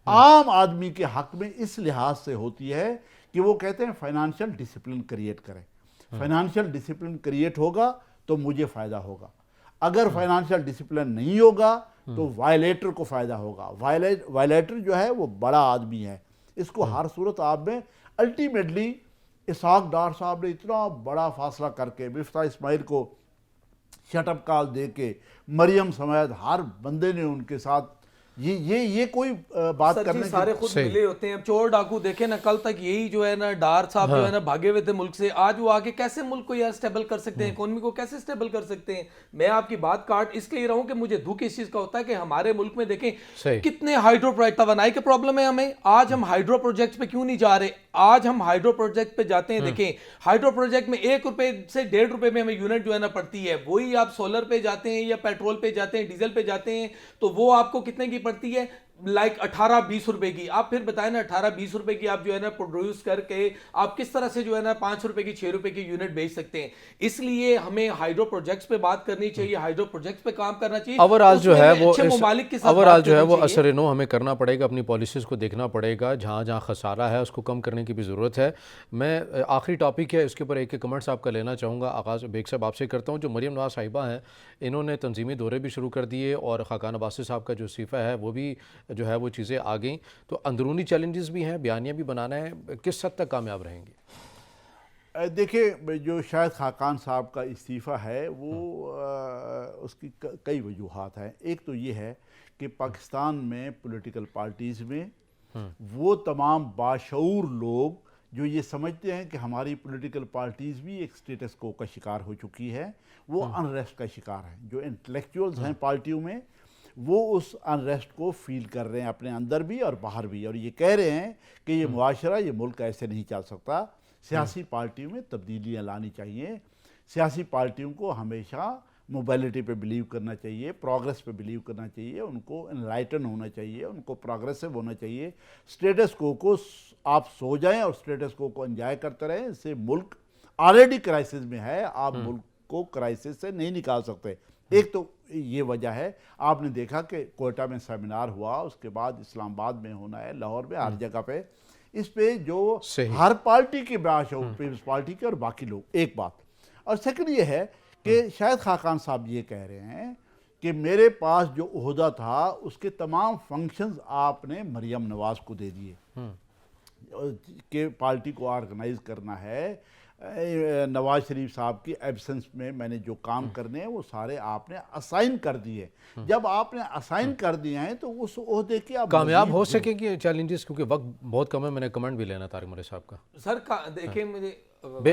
C: عام آدمی کے حق میں اس لحاظ سے ہوتی ہے کہ وہ کہتے ہیں فائنانشیل ڈسپلن کریٹ کریں. فائنانشیل ڈسپلن کریٹ ہوگا تو مجھے فائدہ ہوگا. اگر فائنانشیل ڈسپلن نہیں ہوگا تو وائلیٹر کو فائدہ ہوگا. وائلیٹر جو ہے وہ بڑا آدمی ہے. اس کو ہر صورت آپ میں الٹیمیٹلی اسحاق ڈار صاحب نے اتنا بڑا فاصلہ کر کے مفتاح اسماعیل کو شٹ اپ کال دے کے، مریم سمیت ہر بندے نے ان کے ساتھ یہ کوئی بات کرنے کی.
A: سارے خود ملے ہوتے ہیں. اب چور ڈاکو دیکھیں نا، کل تک یہی جو ہے نا ڈار صاحب جو ہے نا بھاگے ہوئے تھے ملک سے. آج وہ آگے کیسے ملک کو یار سٹیبل کر سکتے ہیں، اکانومی کو کیسے سٹیبل کر سکتے ہیں؟ میں آپ کی بات کاٹ اس لیے رہا ہوں کہ مجھے دکھ اس چیز کا ہوتا ہے کہ ہمارے ملک میں دیکھیں کتنے ہائیڈرو پروجیکٹ، توانائی کے پرابلم ہے ہمیں. آج ہم ہائیڈرو پروجیکٹ پہ کیوں نہیں جا رہے؟ آج ہم ہائیڈرو پروجیکٹ پہ جاتے ہیں. دیکھیں ہائیڈرو پروجیکٹ میں 1 روپے سے 1.5 روپے میں ہمیں یونٹ جو ہے نا پڑتی ہے. وہی آپ سولر پہ جاتے ہیں یا پیٹرول پہ جاتے ہیں، ڈیزل پہ جاتے ہیں، تو وہ آپ کو کتنے کی پڑتی ہے؟ لائک 18-20 روپے کی. آپ پھر بتائیں نا 18-20 روپے کی آپ جو ہے نا پروڈیوس کر کے آپ کس طرح سے جو ہے نا 5 روپے کی 6 روپے کی یونٹ بیچ سکتے ہیں. اس لیے ہمیں ہائیڈرو پروجیکٹس پہ بات کرنی چاہیے، ہائیڈرو پروجیکٹس پہ کام کرنا چاہیے.
B: اوورآل جو ہے وہ
A: ممالک کے ساتھ
B: اوورآل جو ہے وہ اثر نو ہمیں کرنا پڑے گا، اپنی پالیسیز کو دیکھنا پڑے گا. جہاں جہاں خسارہ ہے اس کو کم کرنے کی بھی ضرورت ہے. میں آخری ٹاپک ہے اس کے اوپر ایک کمنٹس آپ کا لینا چاہوں گا. آغاز بیگ صاحب آپ سے کرتا ہوں. جو مریم نواز صاحبہ ہیں انہوں نے تنظیمی دورے بھی شروع کر دیے اور خاقان عباسی صاحب کا جو استعفیٰ ہے وہ بھی جو ہے وہ چیزیں آ گئیں. تو اندرونی چیلنجز بھی ہیں، بیانیہ بھی بنانا ہے، کس حد تک کامیاب رہیں گے؟
C: دیکھیں جو شاید خاقان صاحب کا استعفیٰ ہے وہ اس کی کئی وجوہات ہیں. ایک تو یہ ہے کہ پاکستان میں پولیٹیکل پارٹیز میں وہ تمام باشعور لوگ جو یہ سمجھتے ہیں کہ ہماری پولیٹیکل پارٹیز بھی ایک سٹیٹس کو کا شکار ہو چکی ہے، وہ انریسٹ کا شکار ہیں. جو انٹلیکچوئلز ہیں پارٹیوں میں وہ اس انریسٹ کو فیل کر رہے ہیں اپنے اندر بھی اور باہر بھی، اور یہ کہہ رہے ہیں کہ یہ معاشرہ، یہ ملک ایسے نہیں چل سکتا، سیاسی پارٹیوں میں تبدیلیاں لانی چاہیے، سیاسی پارٹیوں کو ہمیشہ موبیلٹی پہ بلیو کرنا چاہیے، پروگریس پہ بلیو کرنا چاہیے، ان کو انلائٹن ہونا چاہیے، ان کو پروگریسو ہونا چاہیے۔ سٹیٹس کو آپ سو جائیں اور سٹیٹس کو انجوائے کرتے رہیں، اس سے ملک آلریڈی کرائسس میں ہے، آپ ملک کو کرائسس سے نہیں نکال سکتے۔ ایک تو یہ وجہ ہے، آپ نے دیکھا کہ کوئٹہ میں سیمینار ہوا، اس کے بعد اسلام آباد میں ہونا ہے، لاہور میں، ہر جگہ پہ، اس پہ جو ہر پارٹی کی باعث ہو، پیپلز پارٹی کے اور باقی لوگ، ایک بات۔ اور سیکنڈ یہ ہے کہ شاید خاقان صاحب یہ کہہ رہے ہیں کہ میرے پاس جو عہدہ تھا اس کے تمام فنکشنز آپ نے مریم نواز کو دے دیے، کہ پارٹی کو آرگنائز کرنا ہے، نواز شریف صاحب کی ایبسنس میں میں نے جو کام کرنے ہیں وہ سارے آپ نے اسائن کر دیے۔ جب آپ نے اسائن کر دیے ہیں تو اس عہدے کی آپ
B: کامیاب ہو سکیں کہ چیلنجز، کیونکہ وقت بہت کم ہے، میں نے کمنٹ بھی لینا طارق مرے صاحب کا،
A: سر دیکھیں مجھے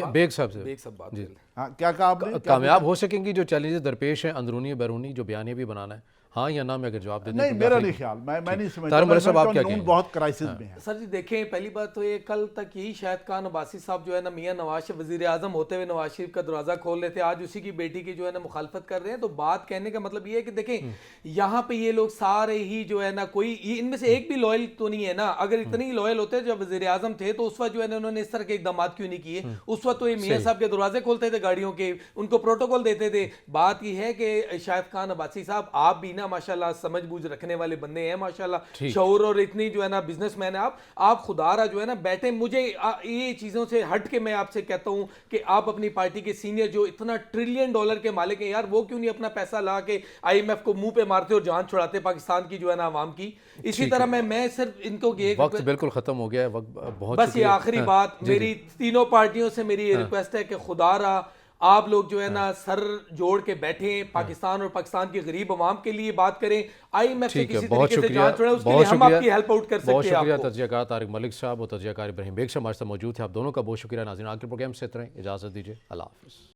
B: بیگ صاحب سے،
A: ایک سب بات
B: جی،
C: ہاں کیا کہا آپ نے؟
B: کامیاب ہو سکیں گی جو چیلنجز درپیش ہیں اندرونی بیرونی، جو بیانیہ بھی بنانا ہے، ہاں یا نہ میں اگر جواب دے دیں؟
C: نہیں میرا نہیں خیال، میں نہیں سمجھتا،
B: طارق مرے صاحب آپ کیا
C: نون
B: کہیں گے؟
C: بہت کرائسس میں ہے۔
A: سر جی دیکھیں، پہلی بات تو یہ کل تک یہی شاہد خان عباسی صاحب جو ہے نا میاں نواز شریف وزیر اعظم ہوتے ہوئے نواز شریف کا دروازہ کھول رہے تھے، آج اسی کی بیٹی کی جو ہے نا مخالفت کر رہے ہیں۔ تو بات کہنے کا مطلب یہ ہے کہ دیکھیں یہاں پہ یہ لوگ سارے ہی جو ہے نا، کوئی ان میں سے ایک بھی لوئل تو نہیں ہے نا۔ اگر اتنے ہی لوئل ہوتے جب وزیر اعظم تھے تو اس وقت جو ہے نا انہوں نے اس طرح کے اقدامات کیوں نہیں کیے؟ اس وقت تو یہ میاں صاحب کے دروازے کھولتے تھے گاڑیوں کے، ان کو پروٹوکول دیتے تھے۔ بات یہ ہے کہ شاہد خان عباسی صاحب آپ بھی نا ماشاءاللہ سمجھ بوجھ رکھنے والے بندے ہیں ماشاءاللہ، شعور اور اتنی جو ہے نا بزنس مین ہے آپ خدا را جو ہے نا بیٹھے۔ مجھے یہ چیزوں سے ہٹ کے میں آپ سے کہتا ہوں کہ آپ اپنی پارٹی کے سینئر جو اتنا $1 ٹریلین کے مالک ہیں، یار وہ کیوں نہیں اپنا پیسہ لا کے IMF کو منہ پہ مارتے اور جان چھڑاتے پاکستان کی جو ہے نا عوام کی؟ اسی طرح میں صرف ان کو
B: وقت بالکل ختم ہو گیا ہے، وقت بہت،
A: بس یہ آخری بات میری تینوں پارٹیوں سے میری یہ ریکویسٹ ہے کہ خدا را آپ لوگ جو ہے نا سر جوڑ کے بیٹھیں، پاکستان اور پاکستان کی غریب عوام کے لیے بات کریں، IMF سے کسی طریقے سے جان چھوڑیں، اس کے لیے ہم آپ کی ہیلپ آؤٹ کر سکتے ہیں۔
B: بہت شکریہ تجزیہ کار طارق ملک صاحب اور تجزیہ کار ابراہیم بیگ صاحب ہمارے ساتھ موجود تھے، آپ دونوں کا بہت شکریہ۔ ناظرین آج کے پروگرام سے اتنا ہی، اجازت دیجیے، اللہ حافظ۔